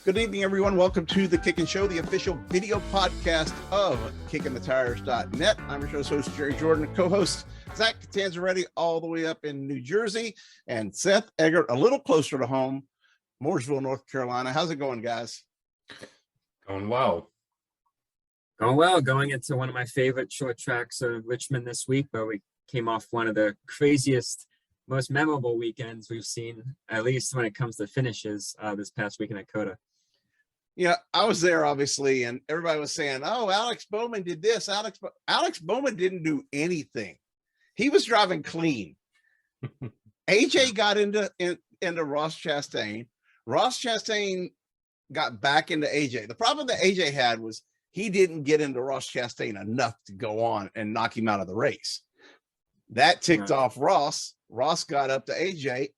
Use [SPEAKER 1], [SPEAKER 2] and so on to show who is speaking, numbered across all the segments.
[SPEAKER 1] Good evening, everyone. Welcome to the Kickin' Show, the official video podcast of KickingTheTires.net. I'm your show's host, Jerry Jordan, co-host Zach Tanzaretti, all the way up in New Jersey, and Seth Eggert, a little closer to home, Mooresville, North Carolina. How's it going, guys?
[SPEAKER 2] Going well.
[SPEAKER 3] Going well. Going into one of my favorite short tracks of Richmond this week, where we came off one of the craziest, most memorable weekends we've seen, at least when it comes to finishes, this past weekend at COTA.
[SPEAKER 1] Yeah, I was there, obviously, and everybody was saying, oh, Alex Bowman did this. Alex Bowman didn't do anything. He was driving clean. AJ got into Ross Chastain. Ross Chastain got back into AJ. The problem that AJ had was he didn't get into Ross Chastain enough to go on and knock him out of the race. That ticked off Ross. Ross got up to AJ.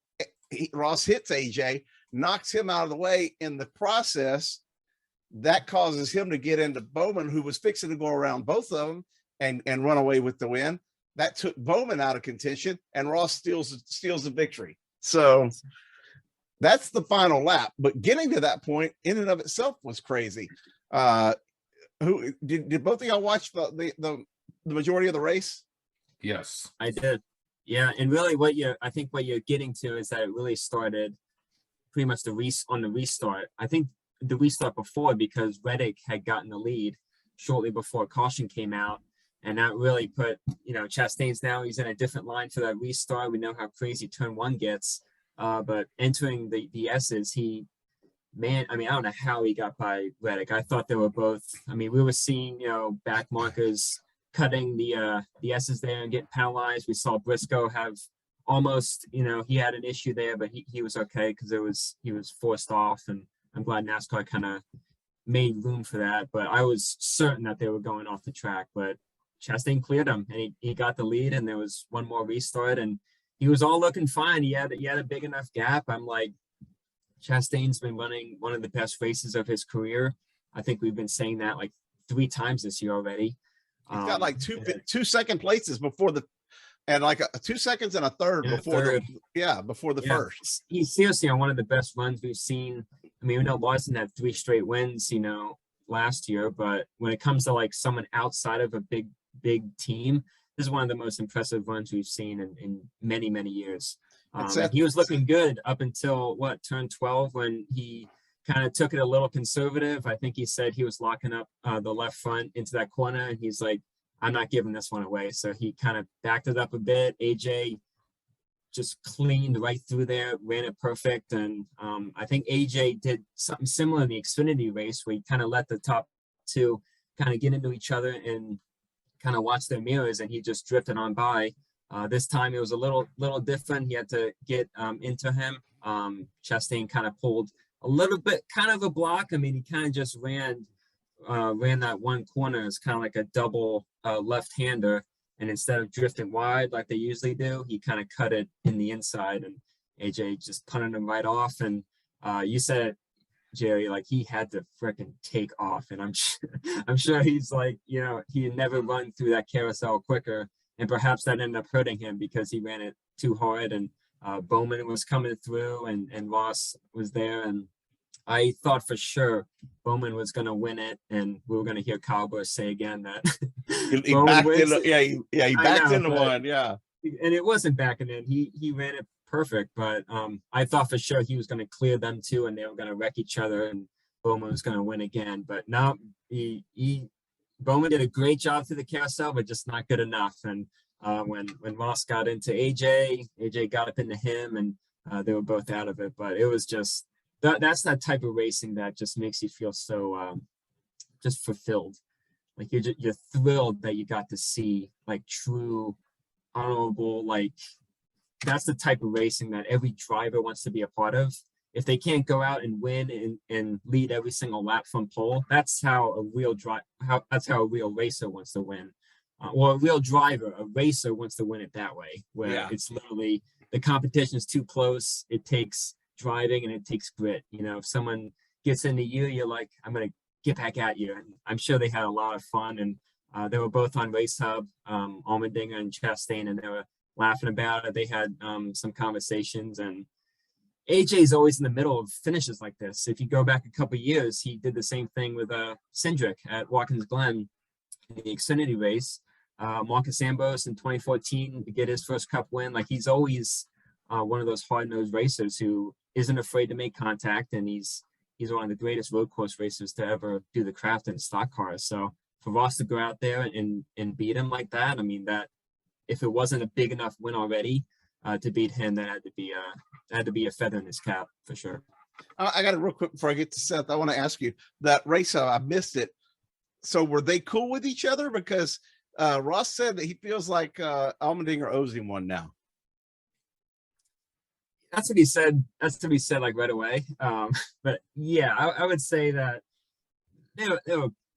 [SPEAKER 1] Ross hits AJ, knocks him out of the way. In the process, that causes him to get into Bowman, who was fixing to go around both of them and run away with the win. That took Bowman out of contention, and Ross steals the victory. So that's the final lap. But getting to that point in and of itself was crazy. Who did both of y'all watch the majority of the race?
[SPEAKER 2] Yes,
[SPEAKER 3] I did. Yeah, and really, I think what you're getting to is that it really started pretty much on the restart. I think the restart before, because Reddick had gotten the lead shortly before caution came out, and that really put, Chastain's now, he's in a different line for that restart. We know how crazy turn one gets, but entering the S's, I don't know how he got by Reddick. I thought they were both, we were seeing, back markers cutting the S's there and getting penalized. We saw Briscoe have almost, he had an issue there, but he was okay because he was forced off, and I'm glad NASCAR kind of made room for that. But I was certain that they were going off the track, but Chastain cleared him, and he got the lead, and there was one more restart, and he was all looking fine. He had a big enough gap. I'm like, Chastain's been running one of the best races of his career. I think we've been saying that like 3 times this year already.
[SPEAKER 1] He's got like two second places before and like 2 seconds and a third before the first.
[SPEAKER 3] He's seriously on one of the best runs we've seen. We know Larson had 3 straight wins, last year, but when it comes to like someone outside of a big team, this is one of the most impressive runs we've seen in many, many years. He was looking good up until turn 12, when he kind of took it a little conservative. I think he said he was locking up the left front into that corner, and he's like, I'm not giving this one away. So he kind of backed it up a bit. AJ just cleaned right through there, ran it perfect. And I think AJ did something similar in the Xfinity race, where he kind of let the top 2 kind of get into each other and kind of watch their mirrors, and he just drifted on by. This time it was a little different. He had to get into him. Chastain kind of pulled a little bit, kind of a block. He kind of just ran that one corner as kind of like a double left-hander, and instead of drifting wide like they usually do, he kind of cut it in the inside, and AJ just punted him right off. And you said, Jerry, like he had to freaking take off, and I'm sure he's like, he had never run through that carousel quicker, and perhaps that ended up hurting him because he ran it too hard. And Bowman was coming through, and Ross was there, and I thought for sure Bowman was going to win it, and we were going to hear Kyle Busch say again that
[SPEAKER 1] he backed into, he backed into one,
[SPEAKER 3] and it wasn't backing in. He ran it perfect, but I thought for sure he was going to clear them too, and they were going to wreck each other, and Bowman was going to win again. But no, Bowman did a great job through the carousel, but just not good enough. And when Ross got into AJ got up into him, and they were both out of it. But it was just that's that type of racing that just makes you feel so just fulfilled. Like you're thrilled that you got to see like true, honorable, like that's the type of racing that every driver wants to be a part of. If they can't go out and win and lead every single lap from pole, that's how a real racer wants to win. Or a real driver, a racer wants to win it that way, where it's literally the competition is too close. It takes driving and it takes grit. If someone gets into you, you're like, I'm going to get back at you. And I'm sure they had a lot of fun. And they were both on Race Hub, Allmendinger and Chastain, and they were laughing about it. They had some conversations, and AJ's always in the middle of finishes like this. If you go back a couple years, he did the same thing with Cindric at Watkins Glen in the Xfinity race. Marcus Ambrose in 2014 to get his first Cup win. Like, he's always one of those hard-nosed racers who isn't afraid to make contact, and he's one of the greatest road course racers to ever do the craft in stock cars. So for Ross to go out there and beat him like that, I mean, that if it wasn't a big enough win already to beat him, that had to be a feather in his cap for sure.
[SPEAKER 1] I got it real quick before I get to Seth. I want to ask you that race. I missed it. So were they cool with each other? Because Ross said that he feels like Allmendinger owes him one now.
[SPEAKER 3] That's to be said. That's to be said like right away. But yeah, I would say that they're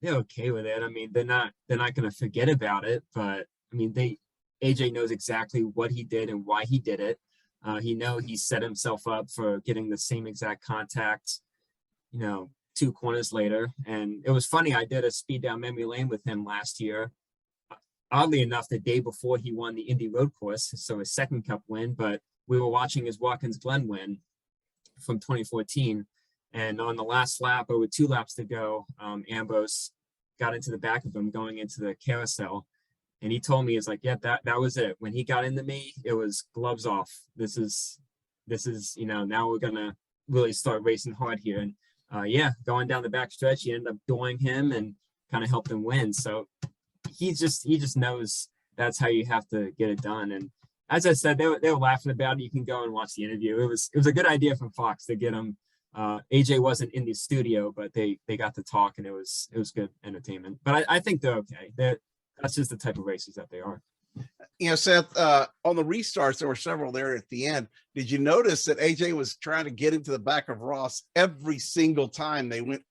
[SPEAKER 3] okay with it. I mean, they're not going to forget about it. But I mean, AJ knows exactly what he did and why he did it. He set himself up for getting the same exact contact, 2 corners later. And it was funny. I did a speed down memory lane with him last year. Oddly enough, the day before he won the Indy Road Course, so his second Cup win, but we were watching his Watkins Glen win from 2014. And on the last lap, over 2 laps to go, Ambrose got into the back of him going into the carousel. And he told me, it's like, yeah, that was it. When he got into me, it was gloves off. This is, now we're going to really start racing hard here. And going down the back stretch, he ended up doing him and kind of helped him win. So he just knows that's how you have to get it done. And as I said, they were laughing about it. You can go and watch the interview. It was a good idea from Fox to get him. AJ wasn't in the studio, but they got to talk, and it was good entertainment. But I think they're okay. That's just the type of races that they are.
[SPEAKER 1] Seth, on the restarts, there were several there at the end. Did you notice that AJ was trying to get into the back of Ross every single time they went,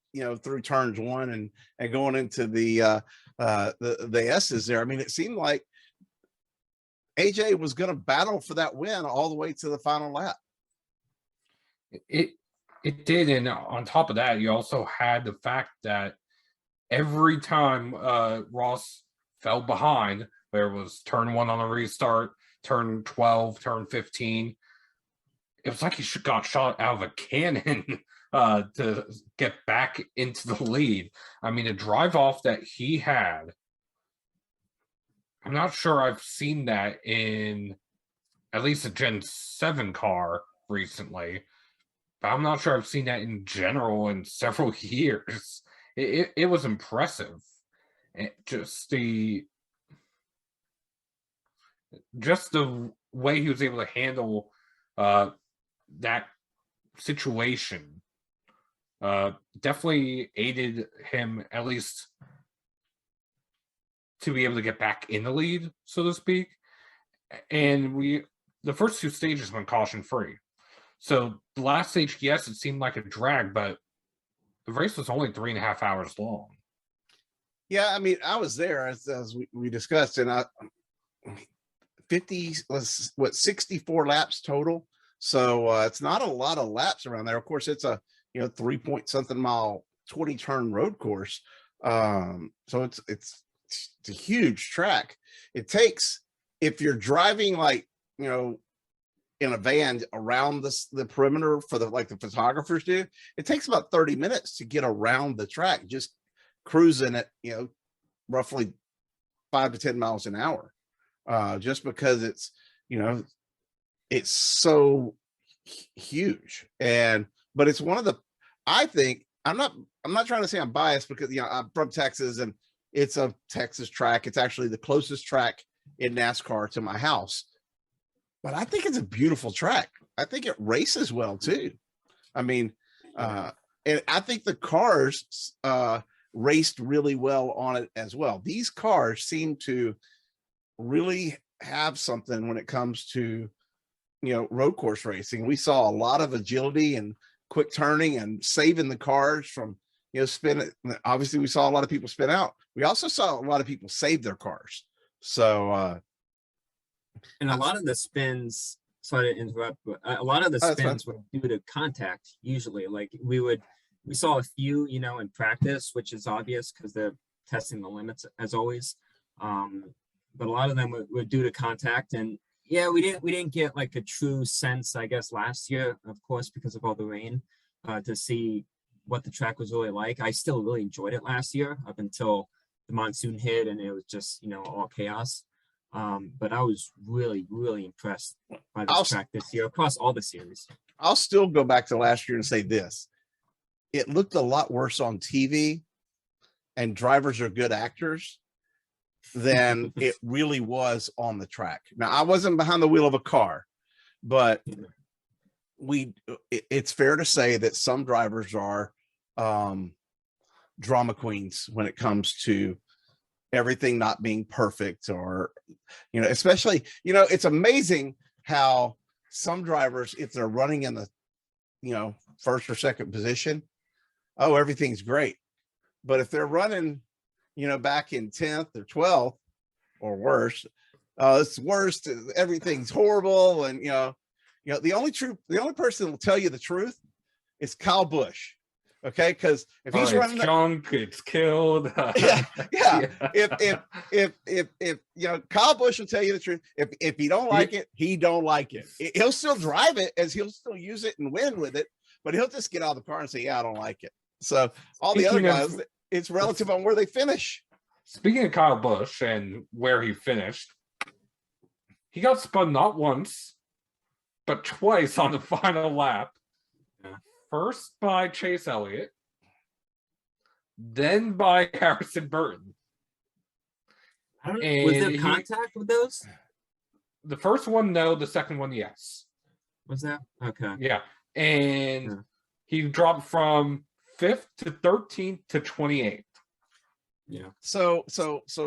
[SPEAKER 1] through turns 1 and going into the S's there? I mean, it seemed like AJ was going to battle for that win all the way to the final lap.
[SPEAKER 2] It did, and on top of that, you also had the fact that every time Ross fell behind, there was turn 1 on the restart, turn 12, turn 15. It was like he got shot out of a cannon to get back into the lead. I mean, the drive off that he had, I'm not sure I've seen that in at least a Gen-7 car recently, but I'm not sure I've seen that in general in several years. It was impressive. Just the way he was able to handle that situation definitely aided him, at least to be able to get back in the lead, so to speak. And the first 2 stages went caution free. So the last stage, yes, it seemed like a drag, but the race was only 3.5 hours long.
[SPEAKER 1] Yeah, I mean, I was there as we discussed, and 64 laps total. So it's not a lot of laps around there. Of course, it's a 3-point-something mile 20-turn road course. So it's a huge track. It takes, if you're driving like in a van around the perimeter for the photographers do, it takes about 30 minutes to get around the track, just cruising at roughly 5 to 10 miles an hour, just because it's it's so huge. But it's one of the, I think, I'm not trying to say I'm biased, because I'm from Texas and it's a Texas track. It's actually the closest track in NASCAR to my house, but I think it's a beautiful track. I think it races well too. I mean, and I think the cars raced really well on it as well. These cars seem to really have something when it comes to road course racing. We saw a lot of agility and quick turning and saving the cars from spin. Obviously, we saw a lot of people spin out. We also saw a lot of people save their cars. So
[SPEAKER 3] and a lot of the spins, sorry to interrupt, but a lot of the spins were due to contact. Usually, like we saw a few in practice, which is obvious because they're testing the limits as always, but a lot of them were due to contact. And Yeah, we didn't get like a true sense, I guess, last year, of course, because of all the rain, to see what the track was really like. I still really enjoyed it last year up until the monsoon hit and it was just, all chaos. But I was really, really impressed by this
[SPEAKER 1] I'll
[SPEAKER 3] track this year across all the series.
[SPEAKER 1] I'll still go back to last year and say this. It looked a lot worse on TV, and drivers are good actors, than it really was on the track. Now, I wasn't behind the wheel of a car, but it's fair to say that some drivers are drama queens when it comes to everything not being perfect, or, especially, it's amazing how some drivers, if they're running in the, first or second position, oh, everything's great. But if they're running, back in 10th or 12th or worse, it's worse. Everything's horrible. And, the only person that will tell you the truth is Kyle Busch. Okay. Cause if he's running
[SPEAKER 2] junk, it's killed.
[SPEAKER 1] yeah. If Kyle Busch will tell you the truth. If he don't like it, he don't like it. He'll still drive it, as he'll still use it and win with it, but he'll just get out of the car and say, yeah, I don't like it. So all the other guys, it's relative on where they finish.
[SPEAKER 2] Speaking of Kyle Busch and where he finished, he got spun not once, but twice on the final lap. First by Chase Elliott, then by Harrison Burton.
[SPEAKER 3] Was there contact with those?
[SPEAKER 2] The first one, no. The second one, yes.
[SPEAKER 3] Was that? Okay.
[SPEAKER 2] Yeah. And he dropped from 5th to 13th to 28th.
[SPEAKER 3] Yeah.
[SPEAKER 1] So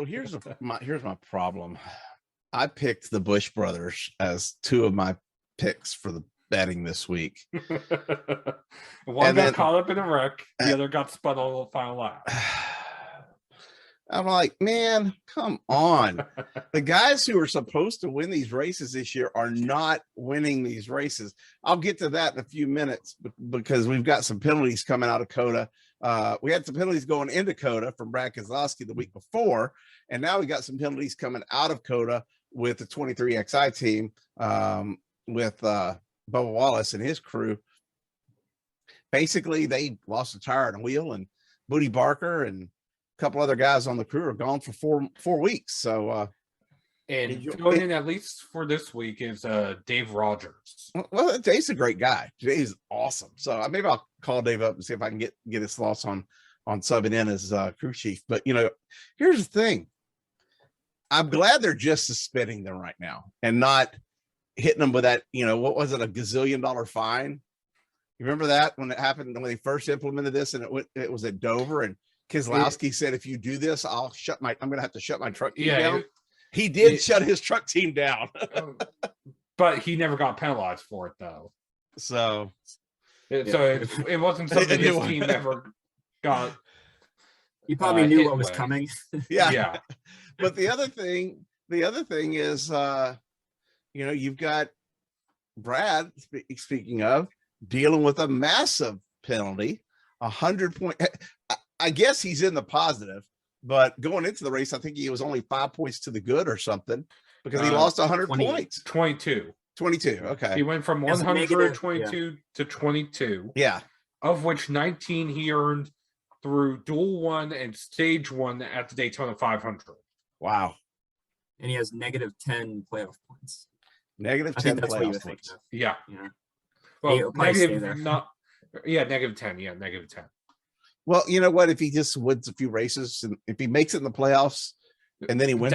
[SPEAKER 1] here's my problem. I picked the Busch brothers as two of my picks for the betting this week.
[SPEAKER 2] One got caught up in a wreck, the other got spun on the final lap.
[SPEAKER 1] I'm like, man, come on. The guys who are supposed to win these races this year are not winning these races. I'll get to that in a few minutes because we've got some penalties coming out of COTA. We had some penalties going into COTA from Brad Keselowski the week before, and now we got some penalties coming out of COTA with the 23XI team, with Bubba Wallace and his crew. Basically, they lost a tire and a wheel, and Booty Barker and a couple other guys on the crew are gone for four weeks. So,
[SPEAKER 2] and going in at least for this week is Dave Rogers.
[SPEAKER 1] Well, Dave's a great guy. Dave's awesome. So maybe I'll call Dave up and see if I can get his thoughts on subbing in as crew chief. But here's the thing. I'm glad they're just suspending them right now and not hitting them with that, what was it, $1 gazillion fine? You remember that when it happened, when they first implemented this, and it was at Dover, and Keselowski said, if you do this, I'm going to have to shut my truck team down. He did shut his truck team down.
[SPEAKER 2] But he never got penalized for it, though.
[SPEAKER 1] So
[SPEAKER 2] it wasn't something his team ever got.
[SPEAKER 3] He probably knew what was coming.
[SPEAKER 1] Yeah. But the other thing is, you've got Brad, speaking of, dealing with a massive penalty, 100 point. I guess he's in the positive, but going into the race, I think he was only 5 points to the good or something, because he lost 100 points.
[SPEAKER 2] 22.
[SPEAKER 1] Okay.
[SPEAKER 2] He went from 122 to 22.
[SPEAKER 1] Yeah.
[SPEAKER 2] Of which 19 he earned through dual one and stage one at the Daytona 500.
[SPEAKER 1] Wow.
[SPEAKER 3] And he has -10 playoff points.
[SPEAKER 1] -10 playoff points.
[SPEAKER 2] Yeah.
[SPEAKER 3] Well,
[SPEAKER 2] negative not. Yeah, -10. Yeah, -10.
[SPEAKER 1] Well, you know what? If he just wins a few races, and if he makes it in the playoffs, and then he wins,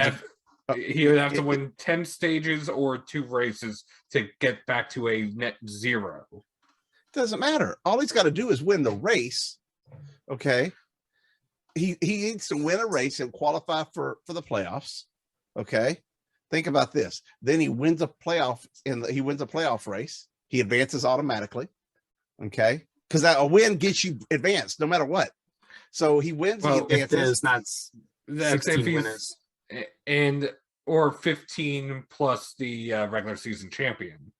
[SPEAKER 2] he would have to win 10 stages or 2 races to get back to a net 0.
[SPEAKER 1] Doesn't matter. All he's got to do is win the race. Okay. He needs to win a race and qualify for the playoffs. Okay. Think about this. Then he wins a playoff race. He advances automatically. Okay. Because a win gets you advanced no matter what. So he wins.
[SPEAKER 3] Well,
[SPEAKER 1] he advances.
[SPEAKER 3] That's 16 winners.
[SPEAKER 2] Or 15 plus the regular season champion.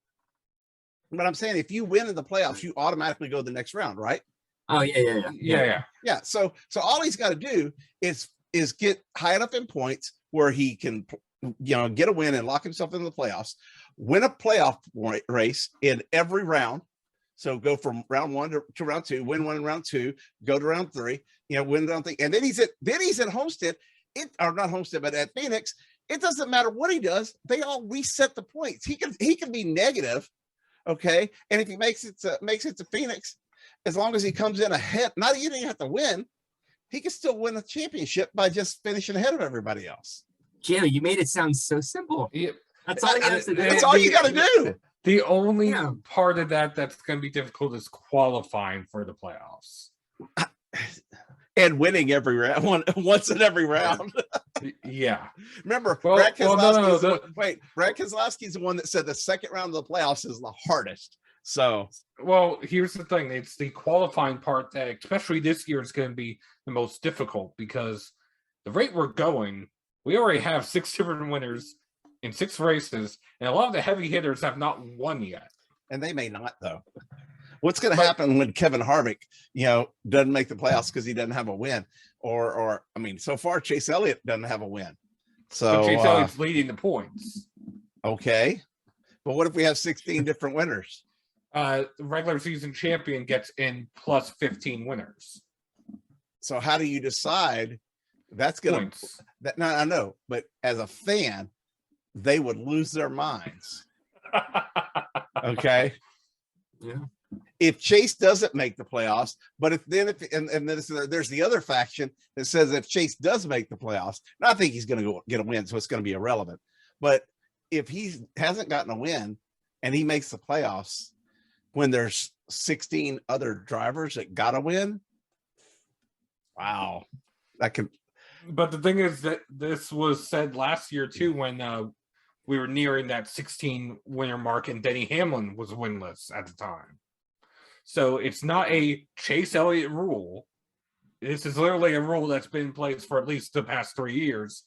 [SPEAKER 1] But I'm saying, if you win in the playoffs, you automatically go to the next round, right?
[SPEAKER 3] Oh yeah.
[SPEAKER 1] So all he's got to do is get high enough in points where he can get a win and lock himself into the playoffs, win a playoff race in every round. So go from round 1 to round 2, win one in round 2, go to round 3, win round 3, and then he's at Homestead, or not Homestead, but at Phoenix. It doesn't matter what he does; they all reset the points. He can be negative, okay, and if he makes it to Phoenix, as long as he comes in ahead, not even have to win, he can still win a championship by just finishing ahead of everybody else.
[SPEAKER 3] Jerry, you made it sound so simple.
[SPEAKER 2] Yeah.
[SPEAKER 3] That's all you have to do.
[SPEAKER 1] That's all you got to do.
[SPEAKER 2] The only part of that's going to be difficult is qualifying for the playoffs.
[SPEAKER 1] And winning every round, once in every round.
[SPEAKER 2] Yeah.
[SPEAKER 1] Remember,
[SPEAKER 2] Well,
[SPEAKER 1] Brad Keselowski's
[SPEAKER 2] Brad
[SPEAKER 1] Keselowski's the one that said the second round of the playoffs is the hardest. So,
[SPEAKER 2] well, here's the thing. It's the qualifying part that, especially this year, is going to be the most difficult because the rate we're going, we already have 6 different winners in 6 races, and a lot of the heavy hitters have not won yet.
[SPEAKER 1] And they may not, though. What's going to happen when Kevin Harvick, doesn't make the playoffs because he doesn't have a win? Or so far Chase Elliott doesn't have a win. So
[SPEAKER 2] Chase Elliott's leading the points.
[SPEAKER 1] Okay, but what if we have 16 different winners?
[SPEAKER 2] The regular season champion gets in plus 15 winners.
[SPEAKER 1] So how do you decide? That's going to that. No, I know, but as a fan, they would lose their minds. Okay.
[SPEAKER 3] Yeah.
[SPEAKER 1] If Chase doesn't make the playoffs, but then there's the other faction that says if Chase does make the playoffs, now I think he's going to go get a win, so it's going to be irrelevant. But if he hasn't gotten a win and he makes the playoffs when there's 16 other drivers that got a win, wow, that could.
[SPEAKER 2] But the thing is that this was said last year too, when we were nearing that 16 winner mark, and Denny Hamlin was winless at the time. So it's not a Chase Elliott rule. This is literally a rule that's been in place for at least the past 3 years.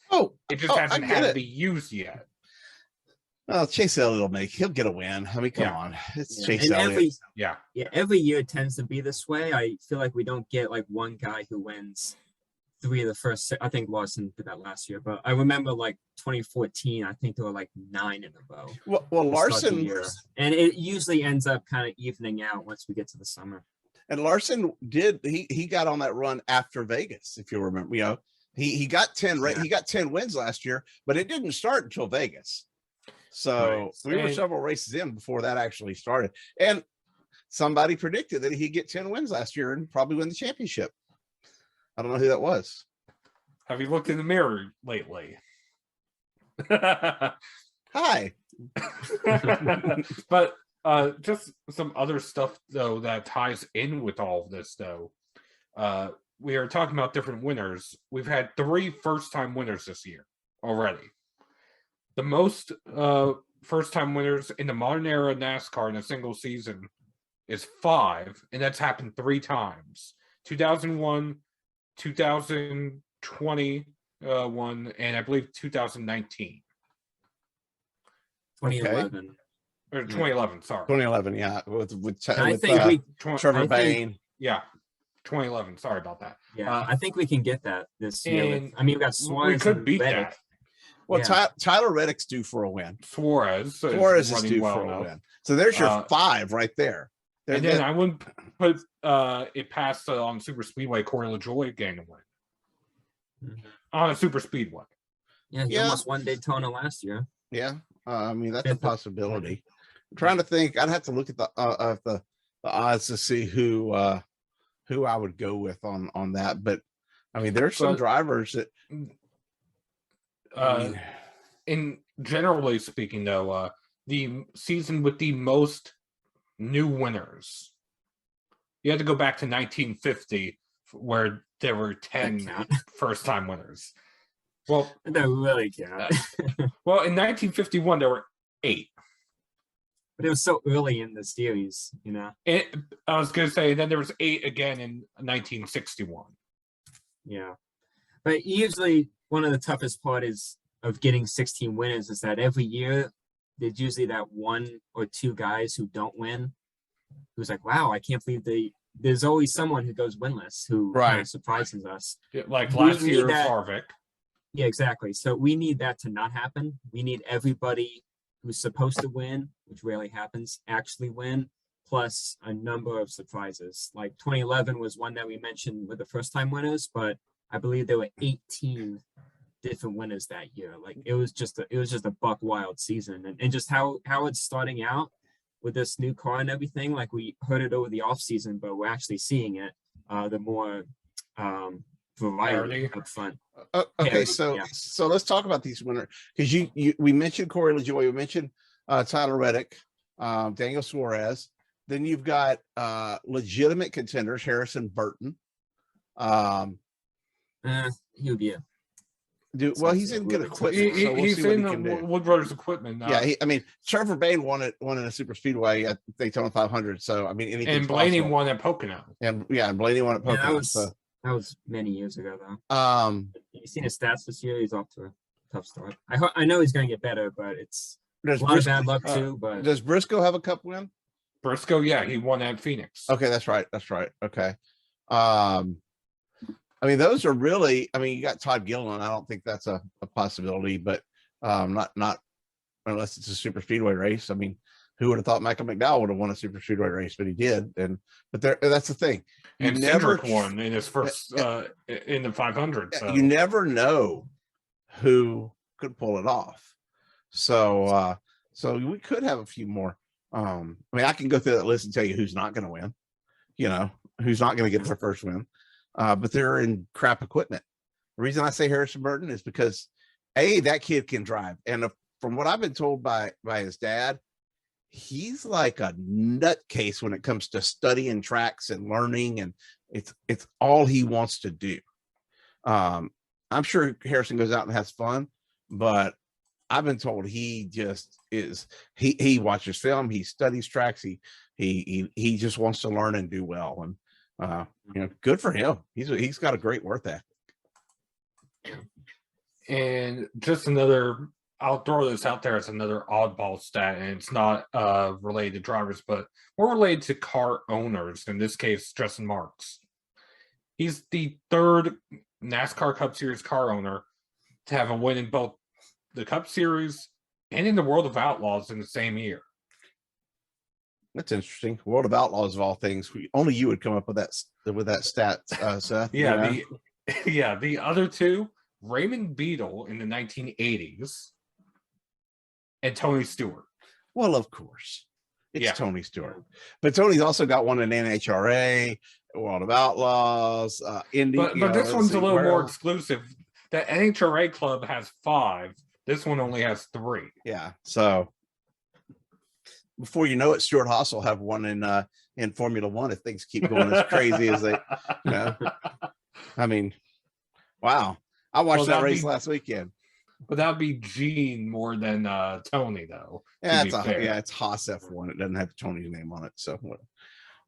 [SPEAKER 2] It just hasn't had to be used yet.
[SPEAKER 1] Well, Chase Elliott he'll get a win. I mean, come on. It's Chase Elliott.
[SPEAKER 3] Every year tends to be this way. I feel like we don't get like one guy who wins 3 of the first 6. I think Larson did that last year, but I remember like 2014, I think there were like 9 in a row.
[SPEAKER 1] Well, Larson,
[SPEAKER 3] and it usually ends up kind of evening out once we get to the summer.
[SPEAKER 1] And Larson he got on that run after Vegas, if you remember. He got 10 he got 10 wins last year, but it didn't start until Vegas. So we were several races in before that actually started. And somebody predicted that he'd get 10 wins last year and probably win the championship. I don't know who that was.
[SPEAKER 2] Have you looked in the mirror lately?
[SPEAKER 1] Hi.
[SPEAKER 2] But just some other stuff, though, that ties in with all of this, though. We are talking about different winners. We've had 3 first-time winners this year already. The most first-time winners in the modern era of NASCAR in a single season is 5, and that's happened 3 times. 2001, 2021, and I believe 2019.
[SPEAKER 3] 2011.
[SPEAKER 2] Or 2011, sorry.
[SPEAKER 1] 2011, yeah. With
[SPEAKER 2] Trevor
[SPEAKER 1] Bayne.
[SPEAKER 2] Yeah, 2011. Sorry about that.
[SPEAKER 3] Yeah, I think we can get that this year. We've got Suarez.
[SPEAKER 2] We could beat that.
[SPEAKER 1] Well, Tyler Reddick's due for a win.
[SPEAKER 2] Suarez
[SPEAKER 1] is due for a win. So there's your 5 right there.
[SPEAKER 2] And then I wouldn't put it past on Super Speedway Corey LaJoie getting a win. On a Super Speedway.
[SPEAKER 3] Yeah, he almost won Daytona last year.
[SPEAKER 1] Yeah, that's a possibility. I'm trying to think. I'd have to look at the odds to see who I would go with on that. But there's some drivers that.
[SPEAKER 2] In generally speaking, though, the season with the most new winners, you had to go back to 1950, where there were 10 first-time winners. Well,
[SPEAKER 3] that really count.
[SPEAKER 2] Well, in 1951 there were 8,
[SPEAKER 3] but it was so early in the series, I
[SPEAKER 2] was going to say, then there was 8 again in 1961.
[SPEAKER 3] Yeah, but usually one of the toughest part of getting 16 winners is that every year there's usually that 1 or 2 guys who don't win, who's like, wow, I can't believe there's always someone who goes winless who kind of surprises us.
[SPEAKER 2] Like last year, Harvick.
[SPEAKER 3] Yeah, exactly. So we need that to not happen. We need everybody who's supposed to win, which rarely happens, actually win, plus a number of surprises. Like 2011 was one that we mentioned with the first time winners, but I believe there were 18 different winners that year. Like it was just a buck wild season. And just how it's starting out with this new car and everything, like we heard it over the off season, but we're actually seeing it. The more variety
[SPEAKER 2] Parity.
[SPEAKER 3] up front.
[SPEAKER 1] Okay,
[SPEAKER 3] Parity,
[SPEAKER 1] so
[SPEAKER 3] yeah.
[SPEAKER 1] let's talk about these winners, because we mentioned Corey LaJoie, we mentioned Tyler Reddick, Daniel Suarez. Then you've got legitimate contenders, Harrison Burton.
[SPEAKER 3] He would be a
[SPEAKER 1] Well, he's in good equipment, so we'll
[SPEAKER 2] He's
[SPEAKER 1] see what
[SPEAKER 2] in
[SPEAKER 1] he
[SPEAKER 2] the
[SPEAKER 1] can do.
[SPEAKER 2] Wood Brothers equipment.
[SPEAKER 1] Yeah, I mean, Trevor Bayne won in a super speedway at Daytona 500. So I mean, anything's
[SPEAKER 2] and Blaney
[SPEAKER 1] possible.
[SPEAKER 2] won at Pocono.
[SPEAKER 1] And Blaney won at Pocono.
[SPEAKER 3] That was many years ago, though. You seen his stats this year? He's off to a tough start. I know he's going to get better, but it's a lot of bad luck too. But
[SPEAKER 1] does Briscoe have a Cup win?
[SPEAKER 2] Briscoe, yeah, he won at Phoenix.
[SPEAKER 1] Okay, that's right. Okay. I mean, those are really. I mean, you got Todd Gilliland. I don't think that's a possibility, but not unless it's a super speedway race. I mean, who would have thought Michael McDowell would have won a super speedway race, but he did. But that's the thing.
[SPEAKER 2] You and never won in his first in the 500. So.
[SPEAKER 1] You never know who could pull it off. So we could have a few more. I mean, I can go through that list and tell you who's not going to win. You know, who's not going to get their first win. But they're in crap equipment. The reason I say Harrison Burton is because that kid can drive, and from what I've been told by his dad, he's like a nutcase when it comes to studying tracks and learning, and it's all he wants to do. I'm sure Harrison goes out and has fun, but I've been told he just is. He watches film, he studies tracks, he just wants to learn and do well, and good for him. He's got a great work ethic.
[SPEAKER 2] And just another, I'll throw this out there as another oddball stat, and it's not related to drivers, but more related to car owners. In this case, Justin Marks. He's the third NASCAR Cup Series car owner to have a win in both the Cup Series and in the World of Outlaws in the same year.
[SPEAKER 1] That's interesting. World of Outlaws of all things. Only you would come up with that stat, Seth.
[SPEAKER 2] Yeah, the other two, Raymond Beadle in the 1980s and Tony Stewart.
[SPEAKER 1] Well, of course. It's Tony Stewart. But Tony's also got one in NHRA, World of Outlaws, Indy.
[SPEAKER 2] But this one's a little more exclusive. The NHRA club has 5. This one only has 3.
[SPEAKER 1] Yeah. So before you know it, Stuart Haas will have one in Formula One if things keep going as crazy as they. I mean, wow! I watched that race last weekend.
[SPEAKER 2] But that would be Gene more than Tony, though.
[SPEAKER 1] Yeah, it's Haas F1. It doesn't have Tony's name on it. So,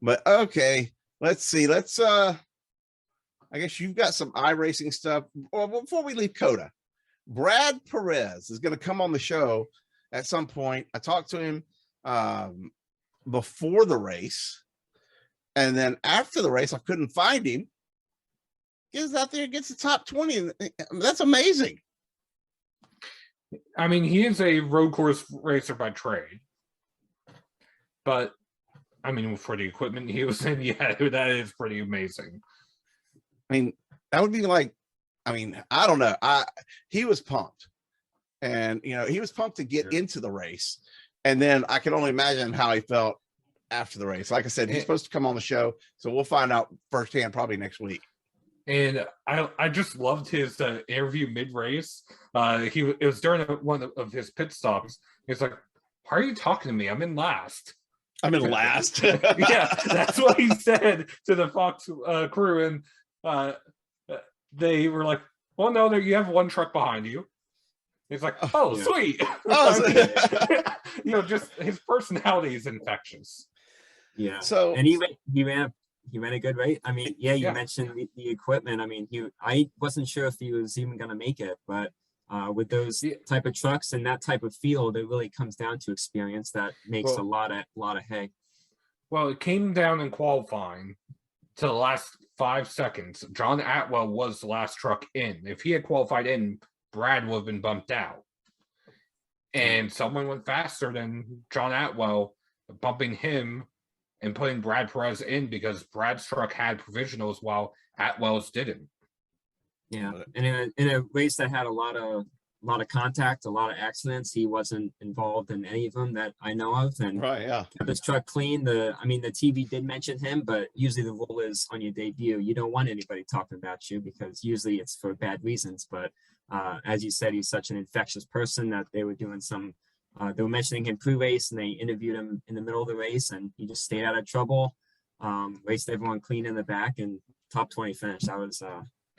[SPEAKER 1] but okay, let's see. I guess you've got some iRacing stuff. Well, before we leave COTA, Brad Perez is going to come on the show at some point. I talked to him before the race, and then after the race I couldn't find him. Gets out there, gets the top 20. That's amazing.
[SPEAKER 2] I mean, he is a road course racer by trade, but I mean, for the equipment he was in, that is pretty amazing.
[SPEAKER 1] I mean, that would be like, I don't know. He was pumped, and he was pumped to get into the race. And then I can only imagine how he felt after the race. Like I said, he's supposed to come on the show, so we'll find out firsthand probably next week.
[SPEAKER 2] And I just loved his interview mid-race. It was during one of his pit stops. He's like, "Why are you talking to me? I'm in last."
[SPEAKER 1] I'm in last.
[SPEAKER 2] Yeah, that's what he said to the Fox crew, and they were like, "Well, no, you have one truck behind you." He's like, "Oh, yeah. Sweet." Just his personality is infectious.
[SPEAKER 3] Yeah. So, and he ran a good race. I mean, you mentioned the equipment. I mean, I wasn't sure if he was even going to make it, but with those type of trucks and that type of field, it really comes down to experience that makes a lot of hay.
[SPEAKER 2] Well, it came down in qualifying to the last 5 seconds. John Atwell was the last truck in. If he had qualified in Brad would have been bumped out. And someone went faster than John Atwell, bumping him and putting Brad Perez in because Brad's truck had provisionals while Atwell's didn't.
[SPEAKER 3] Yeah, and in a race that had a lot of contact, a lot of accidents, he wasn't involved in any of them that I know of, and
[SPEAKER 1] Right, yeah.
[SPEAKER 3] kept his truck clean. The TV did mention him, but usually the rule is on your debut, you don't want anybody talking about you because usually it's for bad reasons. But as you said, he's such an infectious person that they were doing some. They were mentioning him pre-race, and they interviewed him in the middle of the race, and he just stayed out of trouble. Raced everyone clean in the back, and top 20 finish.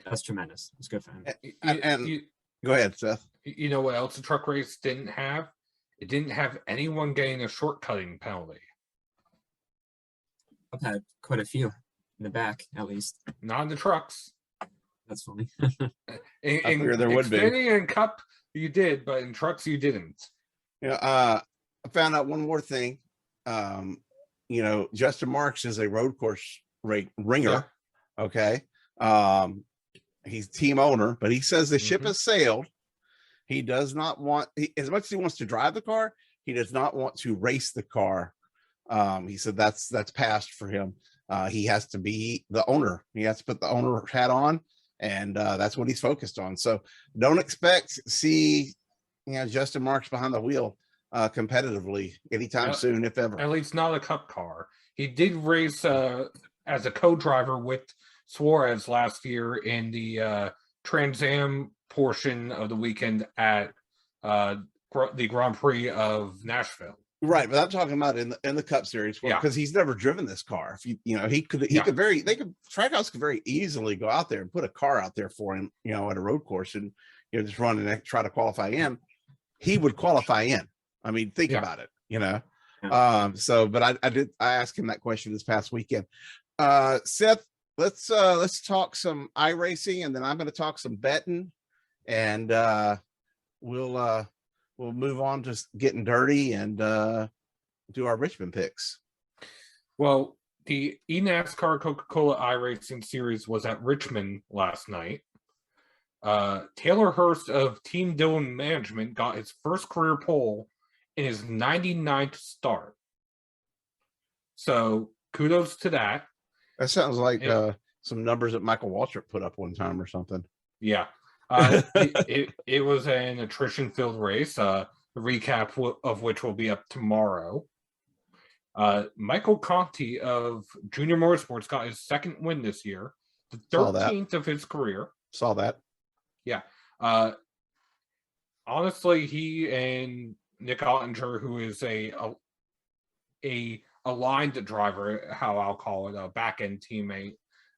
[SPEAKER 3] That's tremendous. It's good for him.
[SPEAKER 1] And go ahead, Seth.
[SPEAKER 2] You know what else the truck race didn't have? It didn't have anyone getting a shortcutting penalty.
[SPEAKER 3] I've had quite a few in the back, at least.
[SPEAKER 2] Not in the trucks.
[SPEAKER 3] That's funny.
[SPEAKER 2] In
[SPEAKER 1] figured there would be.
[SPEAKER 2] Xfinity and Cup, you did, but in trucks, you didn't.
[SPEAKER 1] Yeah, I found out one more thing. Justin Marks is a road course ringer.
[SPEAKER 2] Yeah.
[SPEAKER 1] Okay. He's team owner, but he says the ship has sailed. He does not want, as much as he wants to drive the car, he does not want to race the car. He said that's passed for him. He has to be the owner. He has to put the owner hat on, and that's what he's focused on. So don't expect to see Justin Marks behind the wheel competitively anytime soon, if ever.
[SPEAKER 2] At least not a Cup car. He did race as a co-driver with Suarez last year in the Trans Am portion of the weekend at the Grand Prix of Nashville.
[SPEAKER 1] Right, but I'm talking about in the Cup Series because he's never driven this car. If Trackhouse could very easily go out there and put a car out there for him, at a road course and just run and try to qualify in. He would qualify in. I mean, think about it, Yeah. But I asked him that question this past weekend. Seth, let's talk some iRacing, and then I'm going to talk some betting, and we'll move on to getting dirty and do our Richmond picks.
[SPEAKER 2] Well, the NASCAR Coca-Cola iRacing series was at Richmond last night. Taylor Hurst of Team Dillon Management got his first career pole in his 99th start. So kudos to that.
[SPEAKER 1] That sounds like some numbers that Michael Waltrip put up one time or something.
[SPEAKER 2] Yeah. It was an attrition-filled race, the recap of which will be up tomorrow. Michael Conti of Junior Motorsports got his second win this year, the 13th of his career.
[SPEAKER 1] Saw that.
[SPEAKER 2] Yeah. Honestly, he and Nick Ottinger, who is a aligned driver, how I'll call it, a back-end teammate,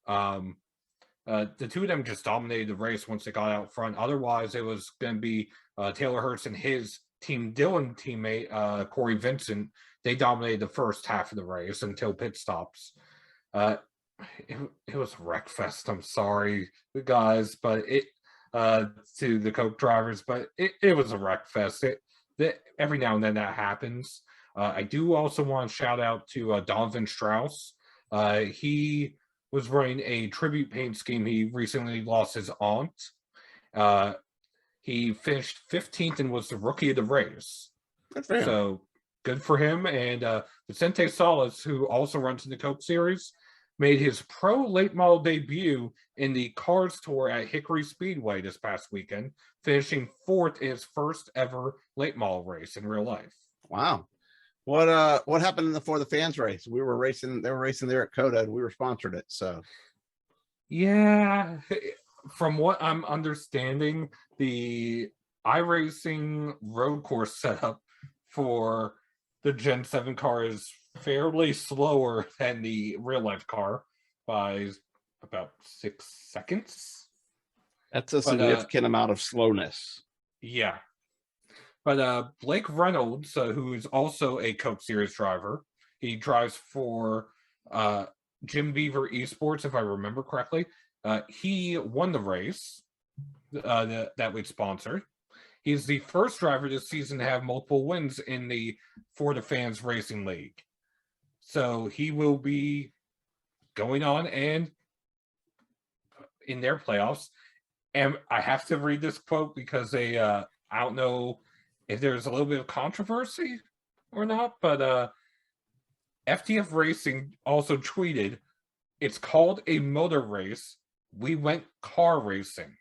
[SPEAKER 2] the two of them just dominated the race once they got out front. Otherwise, it was going to be Taylor Hurst and his Team Dillon teammate, Corey Vincent. They dominated the first half of the race until pit stops. It was a wreck fest. I'm sorry, guys, but to the Coke drivers, but it was a wreck fest. Every now and then that happens. I do also want to shout out to Donovan Strauss. He was running a tribute paint scheme. He recently lost his aunt. He finished 15th and was the rookie of the race.
[SPEAKER 1] Good for him.
[SPEAKER 2] So good for him. And Vicente Salas, who also runs in the Coke Series, made his pro late model debut in the Cars Tour at Hickory Speedway this past weekend, finishing 4th in his first ever late model race in real life.
[SPEAKER 1] Wow. What happened in the For the Fans race? We were racing, they were racing there at Coda, and we were sponsored it. So
[SPEAKER 2] yeah, from what I'm understanding, the iRacing road course setup for the Gen-7 car is fairly slower than the real life car by about 6 seconds.
[SPEAKER 1] That's a significant amount of slowness.
[SPEAKER 2] Yeah. But Blake Reynolds, who is also a Coke Series driver, he drives for Jim Beaver Esports, if I remember correctly. He won the race that we sponsored. He's the first driver this season to have multiple wins in the For the Fans Racing League. So he will be going on and in their playoffs. and I have to read this quote because they I don't know if there's a little bit of controversy or not, but FTF Racing also tweeted, "It's called a motor race. We went car racing."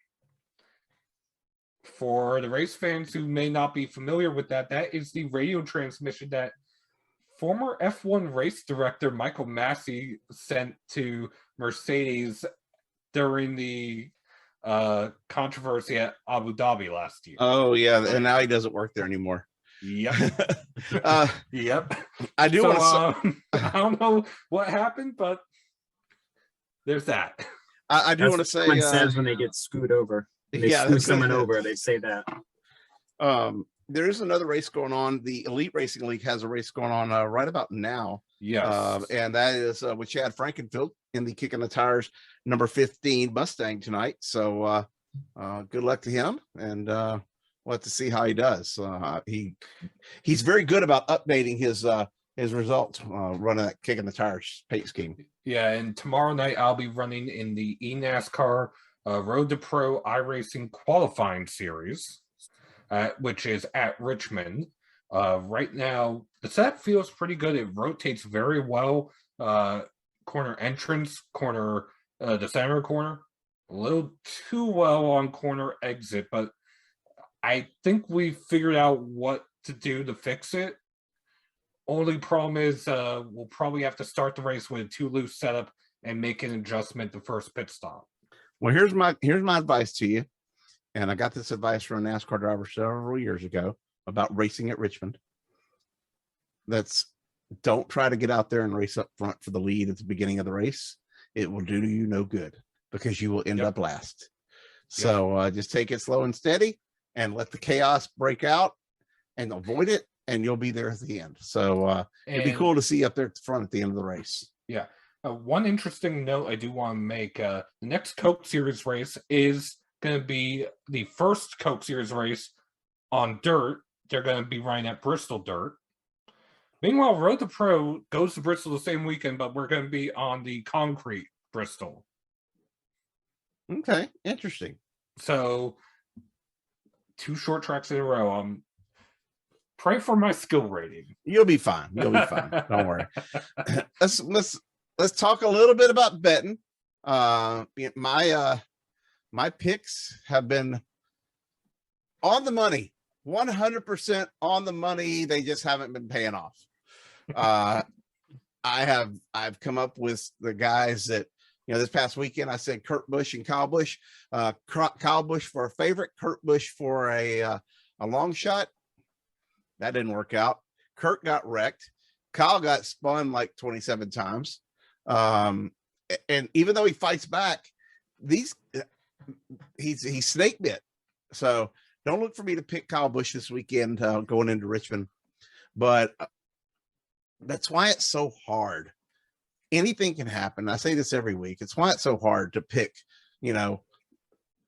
[SPEAKER 2] For the race fans who may not be familiar with that, that is the radio transmission that former F1 race director Michael Massey sent to Mercedes during the controversy at Abu Dhabi last year.
[SPEAKER 1] Oh yeah, and now he doesn't work there anymore.
[SPEAKER 2] Yep. Yep.
[SPEAKER 1] I do want to.
[SPEAKER 2] I don't know what happened, but there's that.
[SPEAKER 1] I do want to say.
[SPEAKER 3] Someone says when they get screwed over. They screw someone over. They say that.
[SPEAKER 1] There is another race going on. The Elite Racing League has a race going on right about now.
[SPEAKER 2] Yes.
[SPEAKER 1] And that is with Chad Frankenfield in the Kicking the Tires number 15 Mustang tonight. So good luck to him, and we'll have to see how he does. He's very good about updating his results running that Kicking the Tires paint scheme.
[SPEAKER 2] Yeah, and tomorrow night I'll be running in the NASCAR Road to Pro iRacing qualifying series, which is at Richmond. Right now, the set feels pretty good. It rotates very well. Corner entrance, corner, the center corner, a little too well on corner exit, but I think we figured out what to do to fix it. Only problem is we'll probably have to start the race with a too loose setup and make an adjustment the first pit stop.
[SPEAKER 1] Well, here's my advice to you, and I got this advice from a NASCAR driver several years ago about racing at Richmond. Don't try to get out there and race up front for the lead at the beginning of the race. It will do you no good because you will end up last. So just take it slow and steady and let the chaos break out and avoid it, and you'll be there at the end. So it'd be cool to see you up there at the front at the end of the race.
[SPEAKER 2] Yeah. One interesting note I do want to make, the next Coke Series race is going to be the first Coke Series race on dirt. They're going to be running at Bristol Dirt. Meanwhile, Road to Pro goes to Bristol the same weekend, but we're going to be on the concrete Bristol.
[SPEAKER 1] Okay, interesting.
[SPEAKER 2] So 2 short tracks in a row. Pray for my skill rating.
[SPEAKER 1] You'll be fine. You'll be fine. Don't worry. Let's talk a little bit about betting. My picks have been on the money, 100% on the money. They just haven't been paying off. I've come up with the guys that, this past weekend I said Kurt Busch and Kyle Busch. Kyle Busch for a favorite, Kurt Busch for a long shot. That didn't work out. Kurt got wrecked. Kyle got spun like 27 times. And even though he fights back, he's snake bit. So don't look for me to pick Kyle Busch this weekend going into Richmond. But that's why it's so hard. Anything can happen. I say this every week. It's why it's so hard to pick,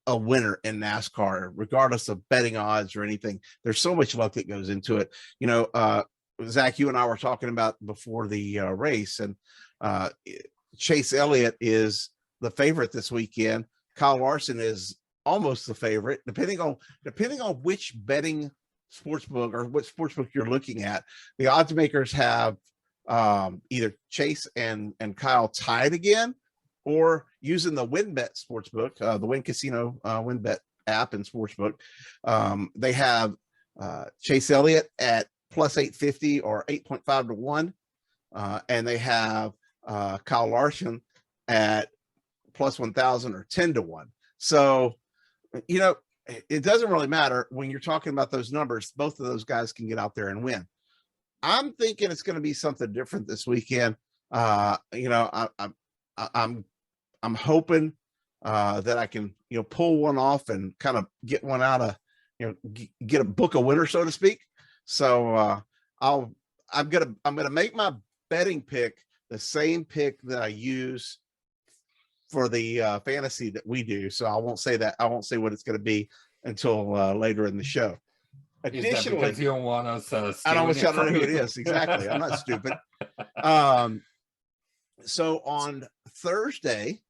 [SPEAKER 1] a winner in NASCAR, regardless of betting odds or anything. There's so much luck that goes into it. Zach, you and I were talking about before the race, and Chase Elliott is the favorite this weekend. Kyle Larson is almost the favorite, depending on which betting sportsbook or what sportsbook you're looking at. The odds makers have either Chase and Kyle tied again, or using the WinBet sportsbook, the Win Casino WinBet app and sportsbook. They have Chase Elliott at plus 850 or 8.5 to 1. And they have Kyle Larson at plus 1,000 or 10 to 1. So, it doesn't really matter when you're talking about those numbers. Both of those guys can get out there and win. I'm thinking it's going to be something different this weekend. I'm hoping that I can, pull one off and kind of get one out of, get a book a winner, so to speak. So I'm gonna make my betting pick the same pick that I use for the fantasy that we do. So I won't say what it's going to be until later in the show. Additionally,
[SPEAKER 2] because you don't want us.
[SPEAKER 1] I don't want you to know who it is. Exactly. I'm not stupid. So on Thursday,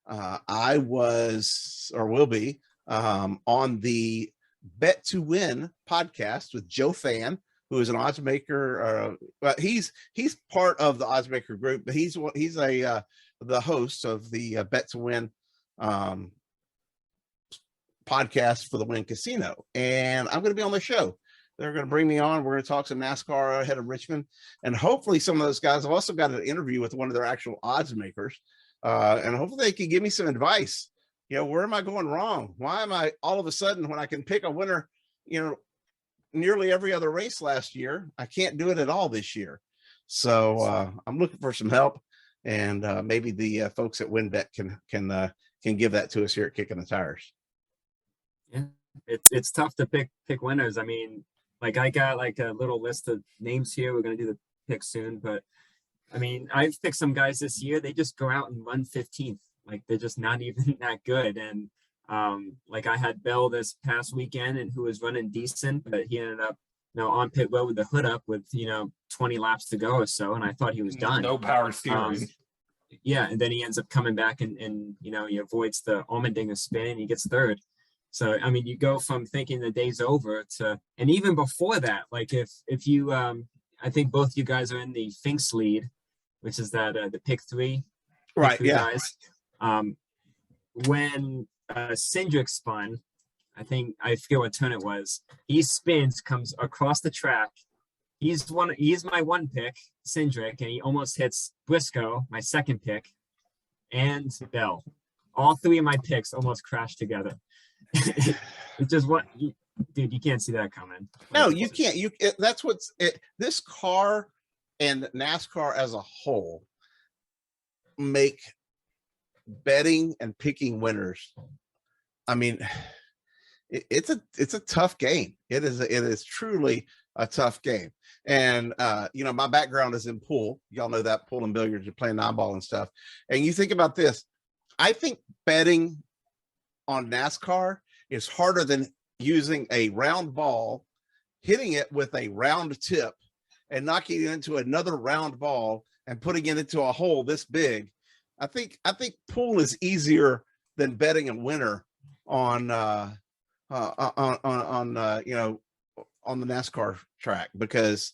[SPEAKER 1] I was, or will be, on the Bet to Win podcast with Joe Fan, who is an odds maker. He's part of the odds maker group, but he's the host of the Bet to Win podcast for the Win Casino, and I'm going to be on the show. They're going to bring me on. We're going to talk some NASCAR ahead of Richmond, and hopefully some of those guys. I've also got an interview with one of their actual odds makers, and hopefully they can give me some advice. Where am I going wrong? Why am I all of a sudden, when I can pick a winner, nearly every other race last year, I can't do it at all this year? So I'm looking for some help, and maybe the folks at WinBet can give that to us here at Kicking the Tires.
[SPEAKER 3] Yeah, it's tough to pick winners. I mean, like, I got like a little list of names here. We're gonna do the pick soon, but I mean, I've picked some guys this year. They just go out and run 15th. Like, they're just not even that good. And like, I had Bell this past weekend, and who was running decent, but he ended up on pit road with the hood up with 20 laps to go or so, and I thought he was done.
[SPEAKER 2] No power steering.
[SPEAKER 3] Yeah, and then he ends up coming back and he avoids the Allmendinger spin and he gets third. So I mean, you go from thinking the day's over to, and even before that, like if you I think both you guys are in the Finks lead, which is that the pick three,
[SPEAKER 1] right? Yeah.
[SPEAKER 3] Guys. When Cindric spun, I forget what turn it was. He spins, comes across the track. He's my one pick, Cindric, and he almost hits Briscoe, my second pick, and Bell. All three of my picks almost crashed together. It's just dude, you can't see that coming.
[SPEAKER 1] No, you can't. That's what's this car and NASCAR as a whole make betting and picking winners. I mean, it's a tough game. It is truly a tough game. And my background is in pool. Y'all know that, pool and billiards, you're playing 9-ball and stuff. And you think about this, I think betting on NASCAR is harder than using a round ball, hitting it with a round tip and knocking it into another round ball and putting it into a hole this big. I think pool is easier than betting a winner on the NASCAR track, because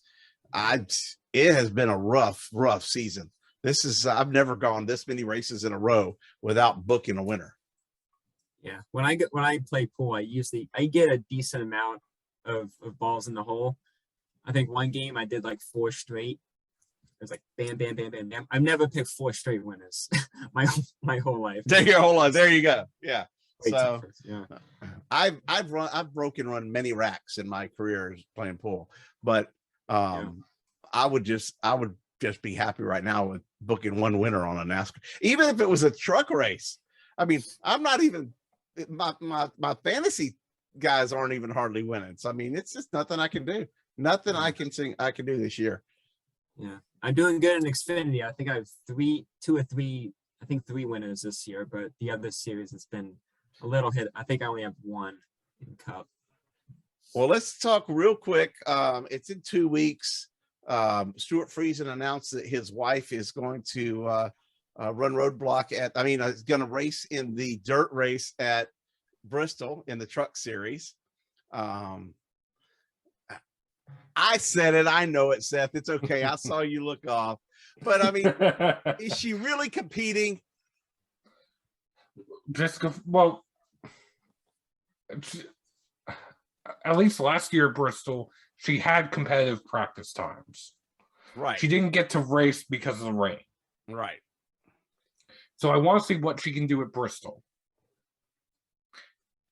[SPEAKER 1] it has been a rough season. I've never gone this many races in a row without booking a winner.
[SPEAKER 3] Yeah, when I play pool, I get a decent amount of balls in the hole. I think one game I did like 4 straight. It was like bam, bam, bam, bam, bam. I've never picked 4 straight winners my whole life.
[SPEAKER 1] Your whole life. There you go. Yeah.
[SPEAKER 3] So yeah,
[SPEAKER 1] I've broken run many racks in my career playing pool, but I would just be happy right now with booking one winner on a NASCAR, even if it was a truck race. I mean, I'm not even my fantasy guys aren't even hardly winning. So I mean, it's just nothing I can do. Nothing I can do this year.
[SPEAKER 3] Yeah, I'm doing good in Xfinity. I think I have 3 winners this year, but the other series has been a little hit. I think I only have 1 in Cup.
[SPEAKER 1] Well, let's talk real quick. It's in 2 weeks. Stuart Friesen announced that his wife is going to run roadblock is going to race in the dirt race at Bristol in the truck series. I said it. I know it, Seth. It's okay. I saw you look off. But I mean, is she really competing?
[SPEAKER 2] Jessica, well, at least last year at Bristol, she had competitive practice times.
[SPEAKER 1] Right.
[SPEAKER 2] She didn't get to race because of the rain.
[SPEAKER 1] Right.
[SPEAKER 2] So I want to see what she can do at Bristol.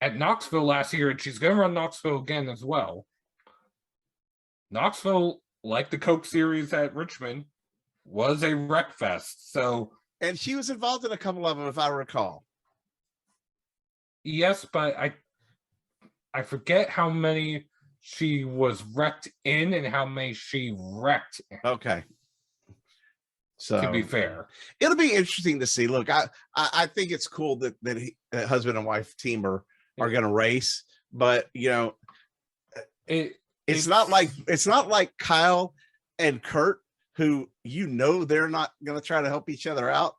[SPEAKER 2] At Knoxville last year, and she's going to run Knoxville again as well. Knoxville, like the Coke Series at Richmond, was a wreck fest. So,
[SPEAKER 1] and she was involved in a couple of them, if I recall.
[SPEAKER 2] Yes, but I forget how many she was wrecked in and how many she wrecked in.
[SPEAKER 1] Okay. So
[SPEAKER 2] to be fair,
[SPEAKER 1] it'll be interesting to see. Look, I think it's cool that husband and wife team are going to race, but it's not like Kyle and Kurt, who they're not going to try to help each other out.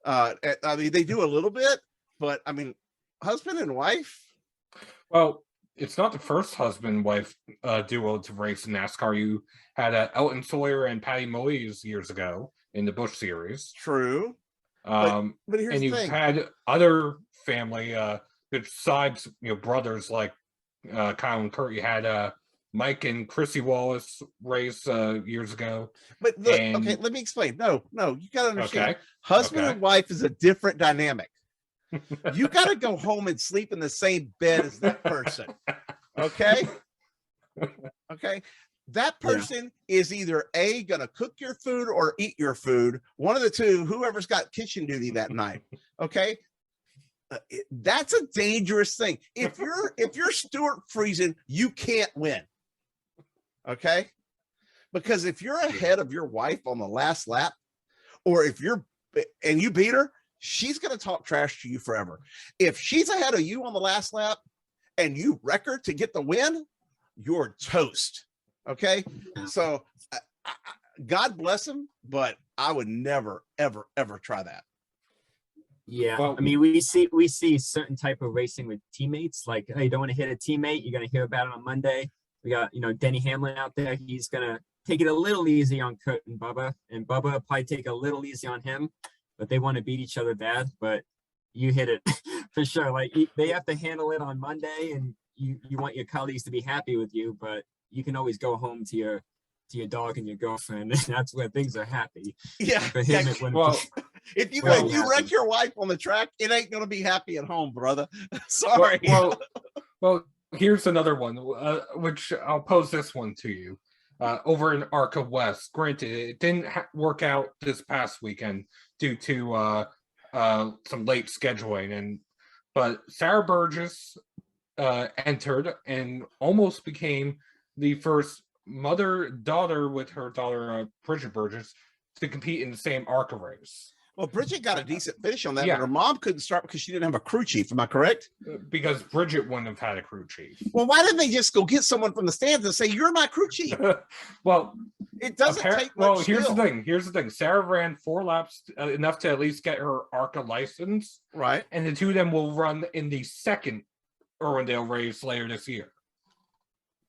[SPEAKER 1] I mean, they do a little bit, but I mean, husband and wife,
[SPEAKER 2] Well, it's not the first husband-wife duo to race in NASCAR. You had Elton Sawyer and Patty Moyes years ago in the Busch Series.
[SPEAKER 1] True. But here's
[SPEAKER 2] And
[SPEAKER 1] the
[SPEAKER 2] you've
[SPEAKER 1] thing.
[SPEAKER 2] had other family, besides brothers like Kyle and Kurt. You had Mike and Chrissy Wallace race years ago.
[SPEAKER 1] But look,
[SPEAKER 2] And,
[SPEAKER 1] okay, let me explain. No, you gotta understand.
[SPEAKER 2] Okay.
[SPEAKER 1] Husband
[SPEAKER 2] Okay.
[SPEAKER 1] and wife is a different dynamic. You gotta go home and sleep in the same bed as that person. Okay. Okay. That person is either A, gonna cook your food or eat your food. One of the two, whoever's got kitchen duty that night. Okay. That's a dangerous thing. If you're Stuart Friesen, you can't win. Okay. Because if you're ahead of your wife on the last lap, or if you beat her, she's going to talk trash to you forever. If she's ahead of you on the last lap and you wreck her to get the win, you're toast. Okay. So God bless him, but I would never, ever, ever try that.
[SPEAKER 3] Yeah,
[SPEAKER 2] Well,
[SPEAKER 3] I mean, we see certain type of racing with teammates. Like, hey, you don't want to hit a teammate, you're gonna hear about it on Monday. We got, Denny Hamlin out there. He's gonna take it a little easy on Kurt and Bubba will probably take a little easy on him. But they want to beat each other bad. But you hit it for sure. Like, they have to handle it on Monday, and you want your colleagues to be happy with you, but you can always go home to your dog and your girlfriend, and that's where things are happy.
[SPEAKER 1] Yeah.
[SPEAKER 3] For him, it wouldn't
[SPEAKER 2] well,
[SPEAKER 3] be-
[SPEAKER 1] If you
[SPEAKER 3] Well,
[SPEAKER 1] wreck your wife on the track, it ain't gonna be happy at home, brother. Sorry.
[SPEAKER 2] Well, here's another one, which I'll pose this one to you. Over in Arca West, granted, it didn't work out this past weekend due to some late scheduling, but Sarah Burgess entered and almost became the first mother-daughter with her daughter Bridget Burgess to compete in the same ARCA race.
[SPEAKER 1] Well, Bridget got a decent finish on that,
[SPEAKER 2] Yeah.
[SPEAKER 1] but her mom couldn't start because she didn't have a crew chief. Am I correct?
[SPEAKER 2] Because Bridget wouldn't have had a crew chief.
[SPEAKER 1] Well, why didn't they just go get someone from the stands and say, "You're my crew chief"?
[SPEAKER 2] Well,
[SPEAKER 1] It doesn't take much.
[SPEAKER 2] here's
[SPEAKER 1] skill.
[SPEAKER 2] the thing. Here's the thing. Sarah ran 4 laps, enough to at least get her ARCA license,
[SPEAKER 1] Right.
[SPEAKER 2] and the two of them will run in the second Irwindale race later this year.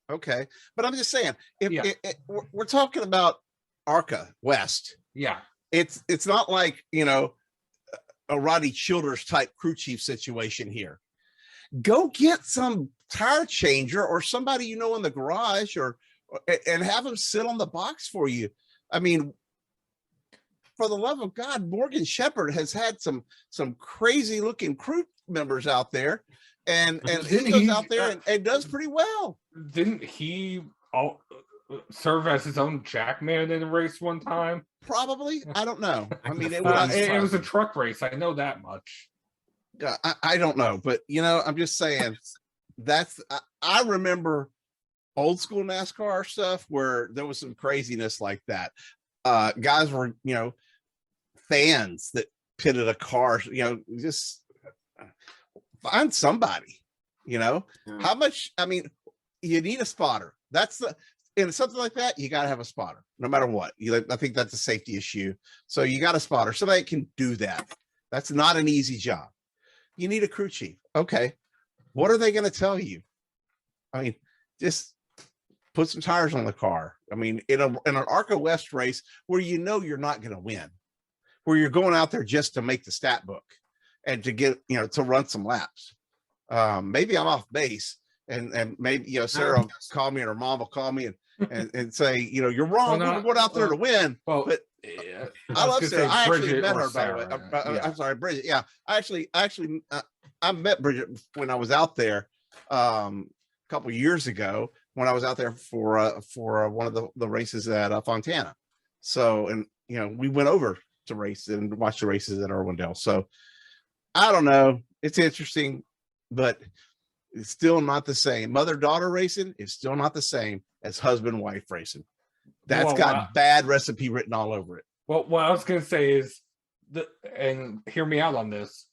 [SPEAKER 1] Okay, but I'm just saying, if
[SPEAKER 2] Yeah.
[SPEAKER 1] we're talking about ARCA West,
[SPEAKER 2] Yeah.
[SPEAKER 1] it's not like a Roddy Childers type crew chief situation here. Go get some tire changer or somebody in the garage, and have them sit on the box for you. I mean, for the love of God, Morgan Shepherd has had some crazy looking crew members out there, and he goes out there and does pretty well.
[SPEAKER 2] Didn't he serve as his own jackman in a race one time?
[SPEAKER 1] Probably. I don't know. I mean,
[SPEAKER 2] It was a truck race. I know that much.
[SPEAKER 1] I don't know, but I'm just saying I remember old school NASCAR stuff where there was some craziness like that. Guys were, fans that pitted a car, just find somebody, how much, I mean, you need a spotter. In something like that, you got to have a spotter no matter what. I think that's a safety issue. So you got a spotter, somebody can do that. That's not an easy job. You need a crew chief. Okay. What are they going to tell you? I mean, just put some tires on the car. I mean, in an ARCA West race where you're not going to win, where you're going out there just to make the stat book and to get, to run some laps. Maybe I'm off base, and maybe, Sarah will call me, and her mom will call me and say, you're wrong. We're going out there to win.
[SPEAKER 2] Well,
[SPEAKER 1] but I love Sarah. I actually met her, by the way. I'm sorry, Bridget. Yeah, I met Bridget when I was out there a couple years ago, when I was out there for one of the races at Fontana. So, and we went over to race and watch the races at Irwindale. So I don't know. It's interesting, but it's still not the same. Mother-daughter racing is still not the same as husband-wife racing. That's got bad recipe written all over it.
[SPEAKER 2] Well, what I was going to say is, and hear me out on this,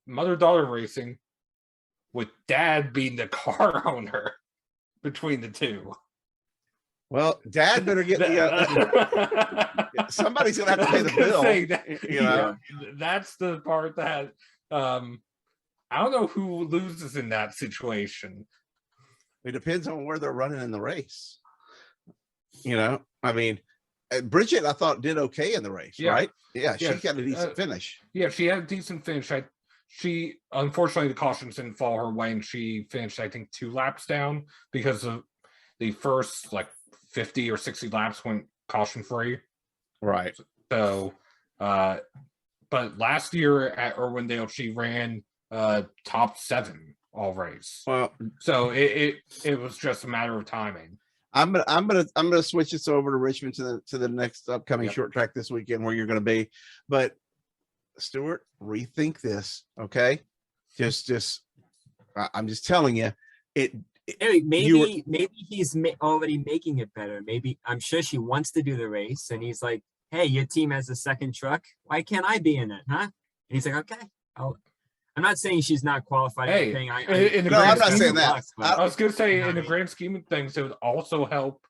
[SPEAKER 2] mother-daughter racing with dad being the car owner between the two.
[SPEAKER 1] Well, dad better get somebody's going to have to pay the bill.
[SPEAKER 2] That's the part that I don't know who loses in that situation.
[SPEAKER 1] It depends on where they're running in the race. You know, I mean, Bridget, I thought did okay in the race,
[SPEAKER 2] Yeah.
[SPEAKER 1] right? Yeah, she
[SPEAKER 2] Yeah,
[SPEAKER 1] got a decent finish.
[SPEAKER 2] Yeah, she had a decent finish. She unfortunately the cautions didn't fall her way, and she finished, I think, 2 laps down because of the first like 50 or 60 laps went caution free.
[SPEAKER 1] Right.
[SPEAKER 2] So, but last year at Irwindale, she ran top 7 all race.
[SPEAKER 1] Well,
[SPEAKER 2] so it was just a matter of timing.
[SPEAKER 1] I'm gonna switch this over to Richmond to the next upcoming short track this weekend where you're gonna be. But Stuart, rethink this, okay? I'm just telling you,
[SPEAKER 3] maybe he's already making it better. Maybe I'm sure she wants to do the race, and he's like, "Hey, your team has a second truck. Why can't I be in it, huh?" And he's like, "Okay, I'm not saying she's not qualified.
[SPEAKER 2] Hey,
[SPEAKER 3] no,
[SPEAKER 1] I'm not saying that.
[SPEAKER 2] I was gonna say, in the grand scheme of things, it would also help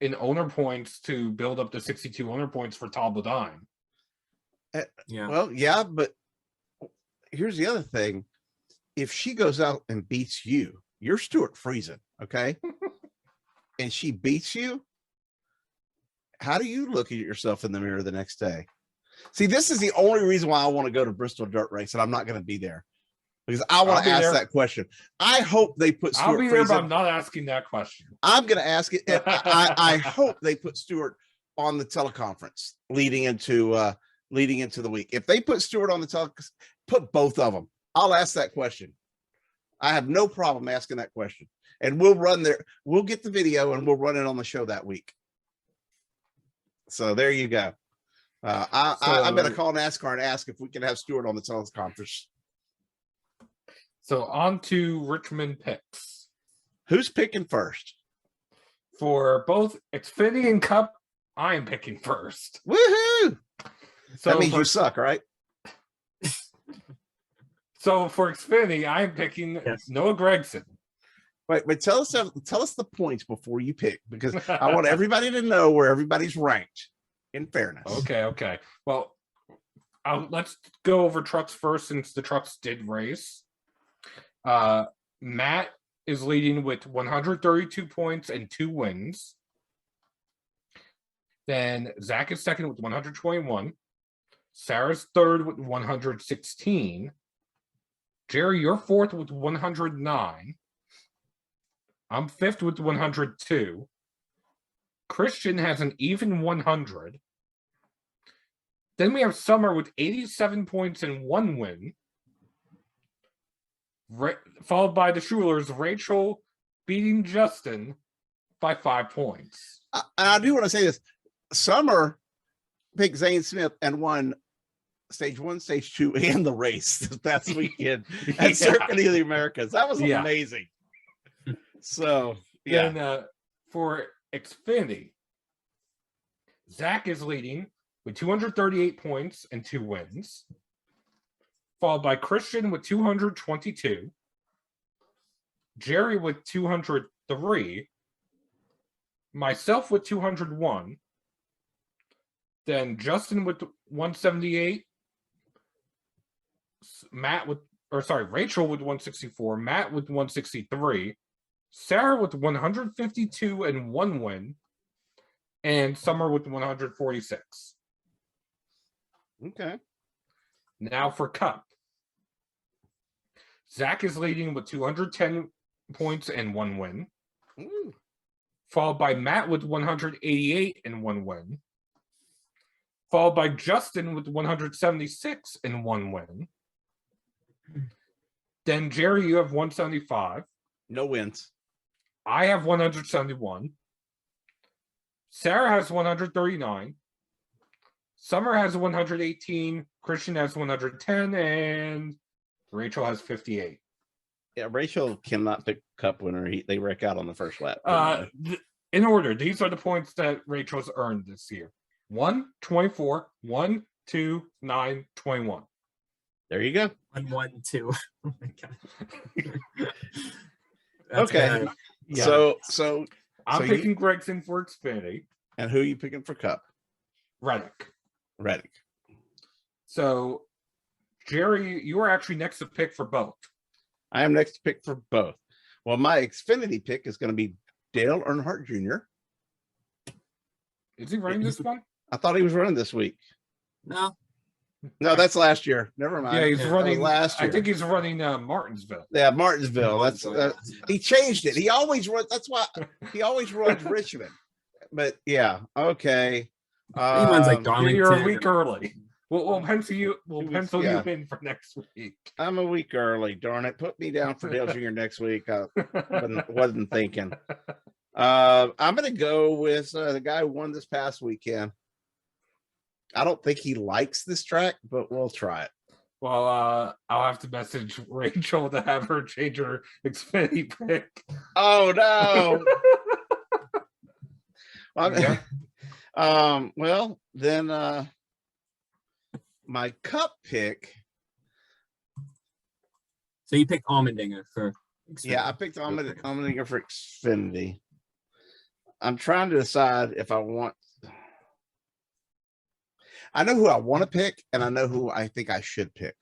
[SPEAKER 2] in owner points to build up to 62 owner points for Talbotine.
[SPEAKER 3] Yeah.
[SPEAKER 1] Well, yeah, but here's the other thing. If she goes out and beats you, you're Stuart Friesen, okay? And she beats you, how do you look at yourself in the mirror the next day? See, this is the only reason why I want to go to Bristol Dirt Race, and I'm not going to be there because I want to ask that question. I hope they put Stuart
[SPEAKER 2] I'll be there,
[SPEAKER 1] Friesen,
[SPEAKER 2] but I'm not asking that question.
[SPEAKER 1] I'm going to ask it. And I hope they put Stuart on the teleconference leading into the week. If they put Stuart on the teleconference, put both of them. I'll ask that question. I have no problem asking that question, and we'll run there. We'll get the video and we'll run it on the show that week. So there you go. I'm going to call NASCAR and ask if we can have Stuart on the teleconference.
[SPEAKER 2] So on to Richmond picks.
[SPEAKER 1] Who's picking first?
[SPEAKER 2] For both Xfinity and Cup, I am picking first.
[SPEAKER 1] Woohoo!
[SPEAKER 2] So
[SPEAKER 1] that means you suck, right?
[SPEAKER 2] So for Xfinity, I am picking Noah Gragson.
[SPEAKER 1] Wait, but tell us the points before you pick, because I want everybody to know where everybody's ranked. In fairness.
[SPEAKER 2] Okay. Well, let's go over trucks first, since the trucks did race. Matt is leading with 132 points and 2 wins. Then Zach is second with 121. Sarah's third with 116. Jerry, you're fourth with 109. I'm fifth with 102. Christian has an even 100. Then we have Summer with 87 points and 1 win. Followed by the Schulers, Rachel beating Justin by 5 points.
[SPEAKER 1] I do want to say this. Summer picked Zane Smith and won stage 1, stage 2, and the race this past weekend at Circuit of the Americas. That was amazing. So, yeah.
[SPEAKER 2] Then for Xfinity, Zach is leading with 238 points and 2 wins, followed by Christian with 222, Jerry with 203, myself with 201, then Justin with 178, Rachel with 164, Matt with 163, Sarah with 152 and 1 win, and Summer with 146.
[SPEAKER 1] Okay.
[SPEAKER 2] Now for Cup. Zach is leading with 210 points and 1 win.
[SPEAKER 1] Ooh.
[SPEAKER 2] Followed by Matt with 188 and 1 win. Followed by Justin with 176 and 1 win. Then Jerry, you have 175.
[SPEAKER 1] No wins.
[SPEAKER 2] I have 171. Sarah has 139. Summer has 118. Christian has 110. And Rachel has 58.
[SPEAKER 1] Yeah, Rachel cannot pick Cup winner. They wreck out on the first lap.
[SPEAKER 2] In order, these are the points that Rachel's earned this year. 1, 24, 1, 2, 9, 21.
[SPEAKER 1] There you go.
[SPEAKER 3] 1, 1, 2. Oh my god.
[SPEAKER 1] Okay. Yeah. So
[SPEAKER 2] I'm picking Gregson for Xfinity.
[SPEAKER 1] And who are you picking for Cup?
[SPEAKER 2] Reddick.
[SPEAKER 1] Reddick.
[SPEAKER 2] So Jerry, you were actually next to pick for both.
[SPEAKER 1] I am next to pick for both. Well, my Xfinity pick is going to be Dale Earnhardt Jr.
[SPEAKER 2] Is he running this one?
[SPEAKER 1] I thought he was running this week.
[SPEAKER 3] No.
[SPEAKER 1] No, that's last year. Never mind.
[SPEAKER 2] Yeah, he's
[SPEAKER 3] Yeah,
[SPEAKER 2] running
[SPEAKER 1] last year.
[SPEAKER 2] I think he's running Martinsville.
[SPEAKER 1] Yeah, Martinsville. That's
[SPEAKER 3] Yeah.
[SPEAKER 1] he changed it. He always runs. That's why he always runs Richmond. But yeah, okay.
[SPEAKER 3] He runs like Darlington.
[SPEAKER 2] You're a week early. We'll pencil you. We'll
[SPEAKER 1] 2 weeks,
[SPEAKER 2] pencil
[SPEAKER 1] yeah.
[SPEAKER 2] you in for next week.
[SPEAKER 1] I'm a week early. Darn it! Put me down for Dale Jr. next week. I wasn't thinking. I'm going to go with the guy who won this past weekend. I don't think he likes this track, but we'll try it.
[SPEAKER 2] Well, I'll have to message Rachel to have her change her Xfinity pick.
[SPEAKER 1] Oh no!
[SPEAKER 2] Yeah.
[SPEAKER 1] Well, then my cup pick.
[SPEAKER 3] So you pick Allmendinger for Xfinity.
[SPEAKER 1] Yeah, I picked Allmendinger for Xfinity. I'm trying to decide if I want. I know who I want to pick, and I know who I think I should pick.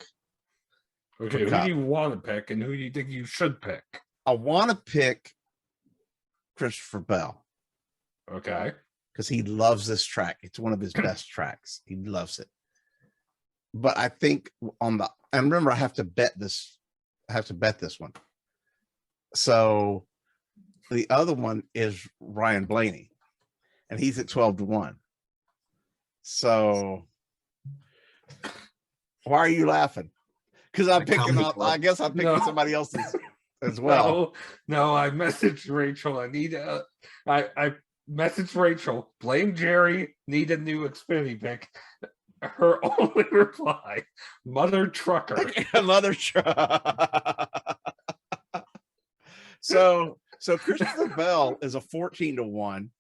[SPEAKER 2] Okay, who do you want to pick, and who do you think you should pick?
[SPEAKER 1] I want to pick Christopher Bell.
[SPEAKER 2] Okay.
[SPEAKER 1] Because he loves this track. It's one of his best tracks. He loves it. But I think and remember, I have to bet this. I have to bet this one. So the other one is Ryan Blaney, and he's at 12-1. So why are you laughing? Because I'm picking up. I guess I'm picking somebody else's as well.
[SPEAKER 2] No, I messaged Rachel. I messaged Rachel. Blame Jerry. Need a new Xfinity pick. Her only reply: Mother Trucker.
[SPEAKER 1] Mother Trucker. So Christopher Bell is a 14-1,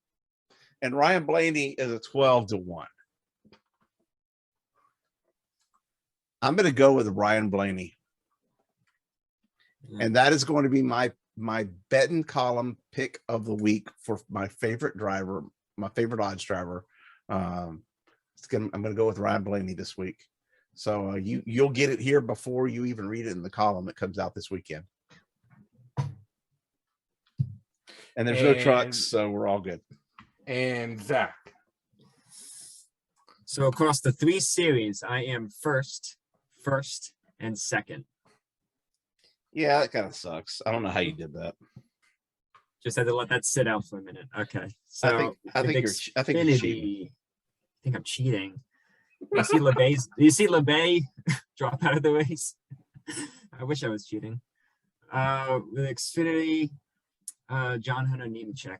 [SPEAKER 1] and Ryan Blaney is a 12-1. I'm going to go with Ryan Blaney, and that is going to be my betting column pick of the week for my favorite driver, my favorite odds driver. I'm going to go with Ryan Blaney this week. So you'll get it here before you even read it in the column that comes out this weekend. And there's no trucks, so we're all good.
[SPEAKER 2] And Zach.
[SPEAKER 3] So across the 3 series, I am first, and second.
[SPEAKER 1] Yeah, that kind of sucks. I don't know how you did that.
[SPEAKER 3] Just had to let that sit out for a minute. Okay. So
[SPEAKER 1] I think you're cheating.
[SPEAKER 3] I think I'm cheating. You see LeBay drop out of the race? I wish I was cheating. With Xfinity, John Hunter Nemechek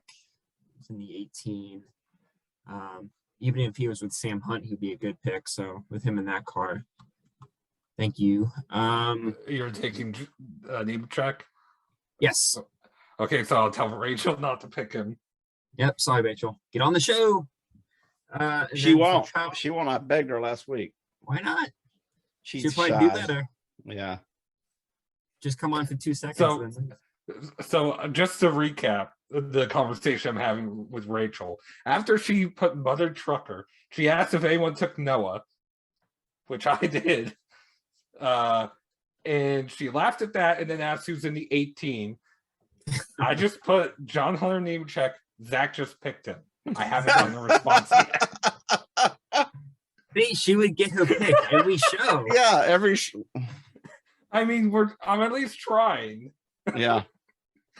[SPEAKER 3] was in the 18. Even if he was with Sam Hunt, he'd be a good pick. So with him in that car, thank you.
[SPEAKER 2] You're taking Nemechek?
[SPEAKER 3] Yes.
[SPEAKER 2] Okay, so I'll tell Rachel not to pick him.
[SPEAKER 3] Yep. Sorry, Rachel. Get on the show.
[SPEAKER 1] She won't. She won't. I begged her last week.
[SPEAKER 3] Why not?
[SPEAKER 1] She's
[SPEAKER 3] She'll probably
[SPEAKER 1] shy.
[SPEAKER 3] do better.
[SPEAKER 1] Yeah.
[SPEAKER 3] Just come on for 2 seconds.
[SPEAKER 2] So just to recap the conversation I'm having with Rachel, after she put Mother Trucker, she asked if anyone took Noah, which I did. And she laughed at that and then asked who's in the 18. I just put John Hunter Nemechek. Zach just picked him. I haven't done the response yet.
[SPEAKER 3] She would get her pick every show.
[SPEAKER 1] Yeah, every show.
[SPEAKER 2] I mean, I'm at least trying.
[SPEAKER 1] Yeah.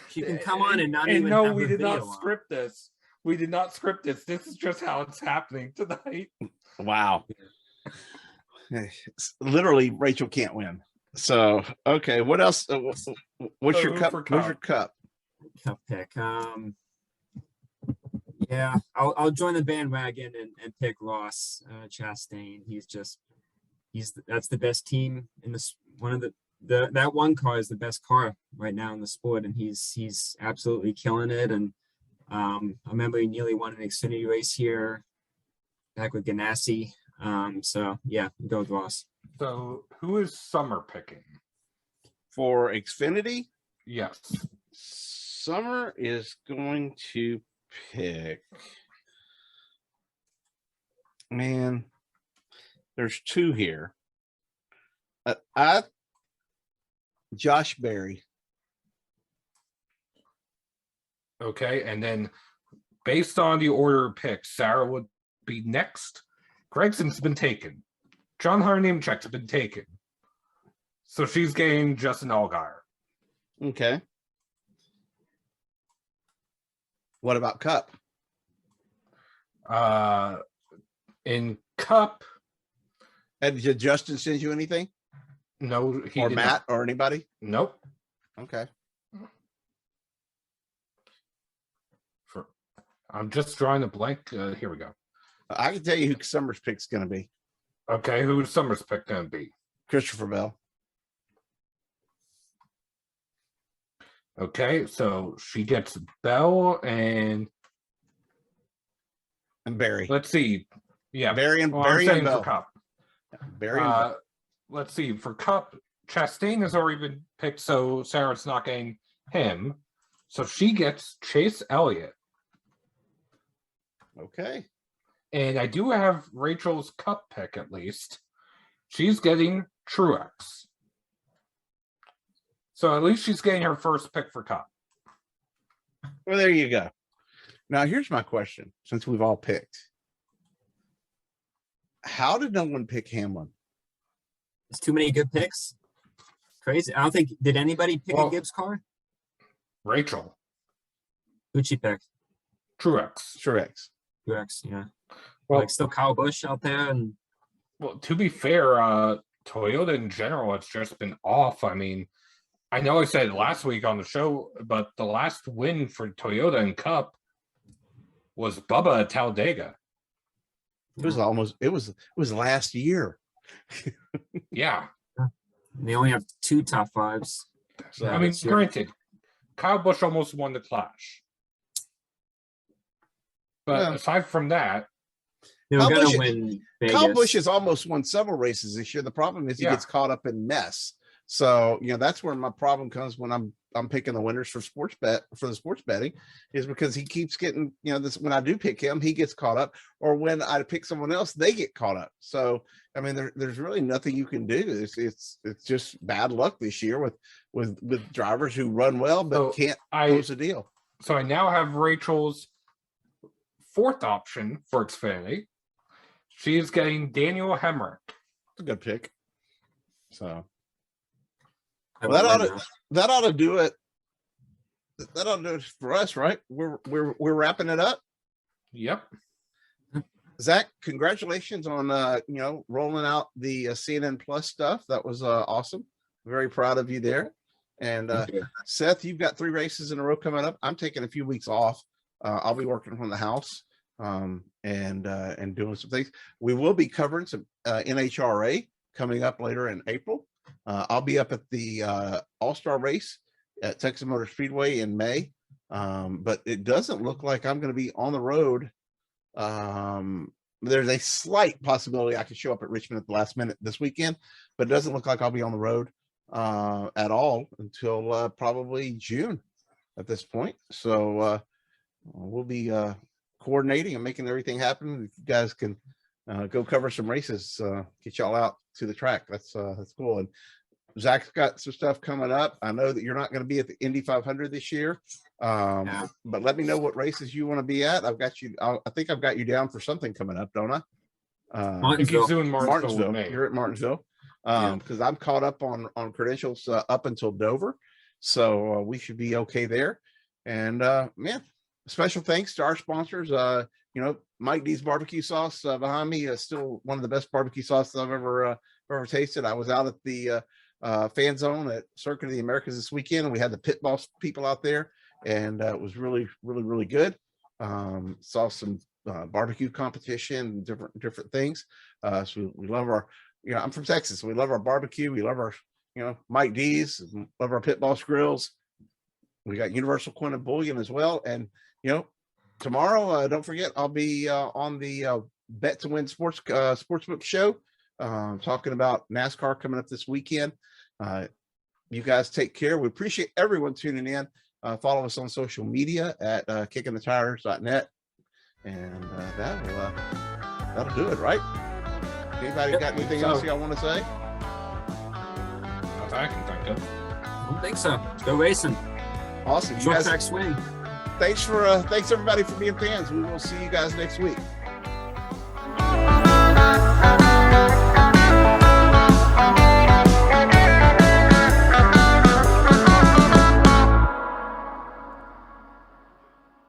[SPEAKER 3] She can come on and not
[SPEAKER 2] and
[SPEAKER 3] even
[SPEAKER 2] no,
[SPEAKER 3] have
[SPEAKER 2] we
[SPEAKER 3] her
[SPEAKER 2] did not
[SPEAKER 3] video on.
[SPEAKER 2] script this. We did not script this. This is just how it's happening tonight.
[SPEAKER 1] Wow. Literally, Rachel can't win. So, okay, what else? What's your cup? What's your cup?
[SPEAKER 3] Cup pick. Yeah, I'll join the bandwagon and pick Ross Chastain. That's the best team in this. That one car is the best car right now in the sport, and he's absolutely killing it. And I remember he nearly won an Xfinity race here back with Ganassi. So yeah, go with Ross.
[SPEAKER 2] So who is Summer picking
[SPEAKER 1] for Xfinity?
[SPEAKER 2] Yes,
[SPEAKER 1] Summer is going to pick. Man, there's 2 here. Josh Berry.
[SPEAKER 2] Okay, and then based on the order of picks, Sarah would be next. Gregson's been taken. John Hunter Nemechek's been taken. So she's getting Justin Allgaier.
[SPEAKER 1] Okay. What about Cup?
[SPEAKER 2] In Cup,
[SPEAKER 1] And did Justin send you anything?
[SPEAKER 2] no, he
[SPEAKER 1] Or
[SPEAKER 2] did
[SPEAKER 1] Matt or anybody?
[SPEAKER 2] Nope.
[SPEAKER 1] Okay.
[SPEAKER 2] I'm just drawing a blank. Here we go.
[SPEAKER 1] I can tell you who Summer's pick's going to be.
[SPEAKER 2] Okay, who's Summer's pick going to be?
[SPEAKER 1] Christopher Bell.
[SPEAKER 2] Okay, so she gets Bell and
[SPEAKER 1] Barry.
[SPEAKER 2] let's see. Yeah,
[SPEAKER 1] Barry and
[SPEAKER 2] well,
[SPEAKER 1] Barry
[SPEAKER 2] I'm
[SPEAKER 1] and
[SPEAKER 2] saying
[SPEAKER 1] Bell.
[SPEAKER 2] for Cup.
[SPEAKER 1] Barry and Bell.
[SPEAKER 2] Let's see. For Cup, Chastain has already been picked, so Sarah's not getting him. So she gets Chase Elliott.
[SPEAKER 1] Okay.
[SPEAKER 2] And I do have Rachel's Cup pick at least. She's getting Truex. So at least she's getting her first pick for Cup.
[SPEAKER 1] Well, there you go. Now, here's my question, since we've all picked. How did no one pick Hamlin?
[SPEAKER 3] There's too many good picks. Crazy. I don't think, did anybody pick
[SPEAKER 2] Well,
[SPEAKER 3] a Gibbs car?
[SPEAKER 2] Rachel.
[SPEAKER 3] Who'd she pick?
[SPEAKER 2] Truex.
[SPEAKER 1] Truex.
[SPEAKER 3] UX, yeah.
[SPEAKER 2] Well,
[SPEAKER 3] Like still Kyle Busch out there, and
[SPEAKER 2] well, to be fair, Toyota in general, it's just been off. I mean, I know I said last week on the show, but the last win for Toyota in Cup was Bubba at Talladega.
[SPEAKER 1] It was last year.
[SPEAKER 2] Yeah.
[SPEAKER 3] they only have 2 top 5s.
[SPEAKER 1] So,
[SPEAKER 2] I mean,
[SPEAKER 3] this year.
[SPEAKER 2] granted, Kyle Busch almost won the Clash. But
[SPEAKER 1] Yeah.
[SPEAKER 2] aside from that,
[SPEAKER 3] They were
[SPEAKER 1] Kyle
[SPEAKER 3] gonna
[SPEAKER 1] Busch-
[SPEAKER 3] win Vegas.
[SPEAKER 1] Kyle Busch has almost won several races this year. The problem is he
[SPEAKER 2] Yeah.
[SPEAKER 1] gets caught up in mess. So, that's where my problem comes when I'm picking the winners for the sports betting, is because he keeps getting, this, when I do pick him, he gets caught up, or when I pick someone else, they get caught up. So, I mean, there's really nothing you can do. It's just bad luck this year with drivers who run well, but
[SPEAKER 2] So
[SPEAKER 1] can't close a deal.
[SPEAKER 2] So I now have Rachel's fourth option for Xfinity. She is getting Daniel Hemrick.
[SPEAKER 1] It's a good pick. So
[SPEAKER 3] I
[SPEAKER 1] that
[SPEAKER 3] don't
[SPEAKER 1] ought
[SPEAKER 3] know.
[SPEAKER 1] to that ought to do it. That ought to do it for us, right? We're wrapping it up.
[SPEAKER 2] Yep.
[SPEAKER 1] Zach, congratulations on rolling out the CNN Plus stuff. That was awesome. Very proud of you there. And
[SPEAKER 3] Thank you.
[SPEAKER 1] Seth, you've got 3 races in a row coming up. I'm taking a few weeks off. I'll be working from the house and doing some things. We will be covering some NHRA coming up later in April. I'll be up at the All-Star race at Texas Motor Speedway in May. But it doesn't look like I'm going to be on the road. There's a slight possibility I could show up at Richmond at the last minute this weekend, but it doesn't look like I'll be on the road at all until probably June at this point. So we'll be coordinating and making everything happen. If you guys can go cover some races, get y'all out to the track. That's cool. And Zach's got some stuff coming up. I know that you're not going to be at the Indy 500 this year, but let me know what races you want to be at. I've got you. I think I've got you down for something coming up, don't I?
[SPEAKER 2] I think he's doing Martinsville. With me.
[SPEAKER 1] You're at Martinsville because I'm caught up on credentials up until Dover, so we should be okay there. And man, special thanks to our sponsors. Mike D's barbecue sauce behind me is still one of the best barbecue sauces I've ever tasted. I was out at the fan zone at Circuit of the Americas this weekend, and we had the pit boss people out there, and it was really, really, really good. Saw some barbecue competition, different things. So we love our, I'm from Texas, so we love our barbecue. We love our, Mike D's, love our pit boss grills. We got Universal Quinn and Bullion as well. And, tomorrow, don't forget, I'll be on the Bet to Win Sportsbook show, talking about NASCAR coming up this weekend. You guys take care. We appreciate everyone tuning in. Follow us on social media at kickingthetires.net. And that'll do it, right? Anybody got anything else y'all want to say?
[SPEAKER 2] perspective.
[SPEAKER 3] I don't think so. Let's go racing.
[SPEAKER 1] Awesome. You
[SPEAKER 3] Short
[SPEAKER 1] guys,
[SPEAKER 3] track swing.
[SPEAKER 1] thanks everybody for being fans. We will see you guys next week.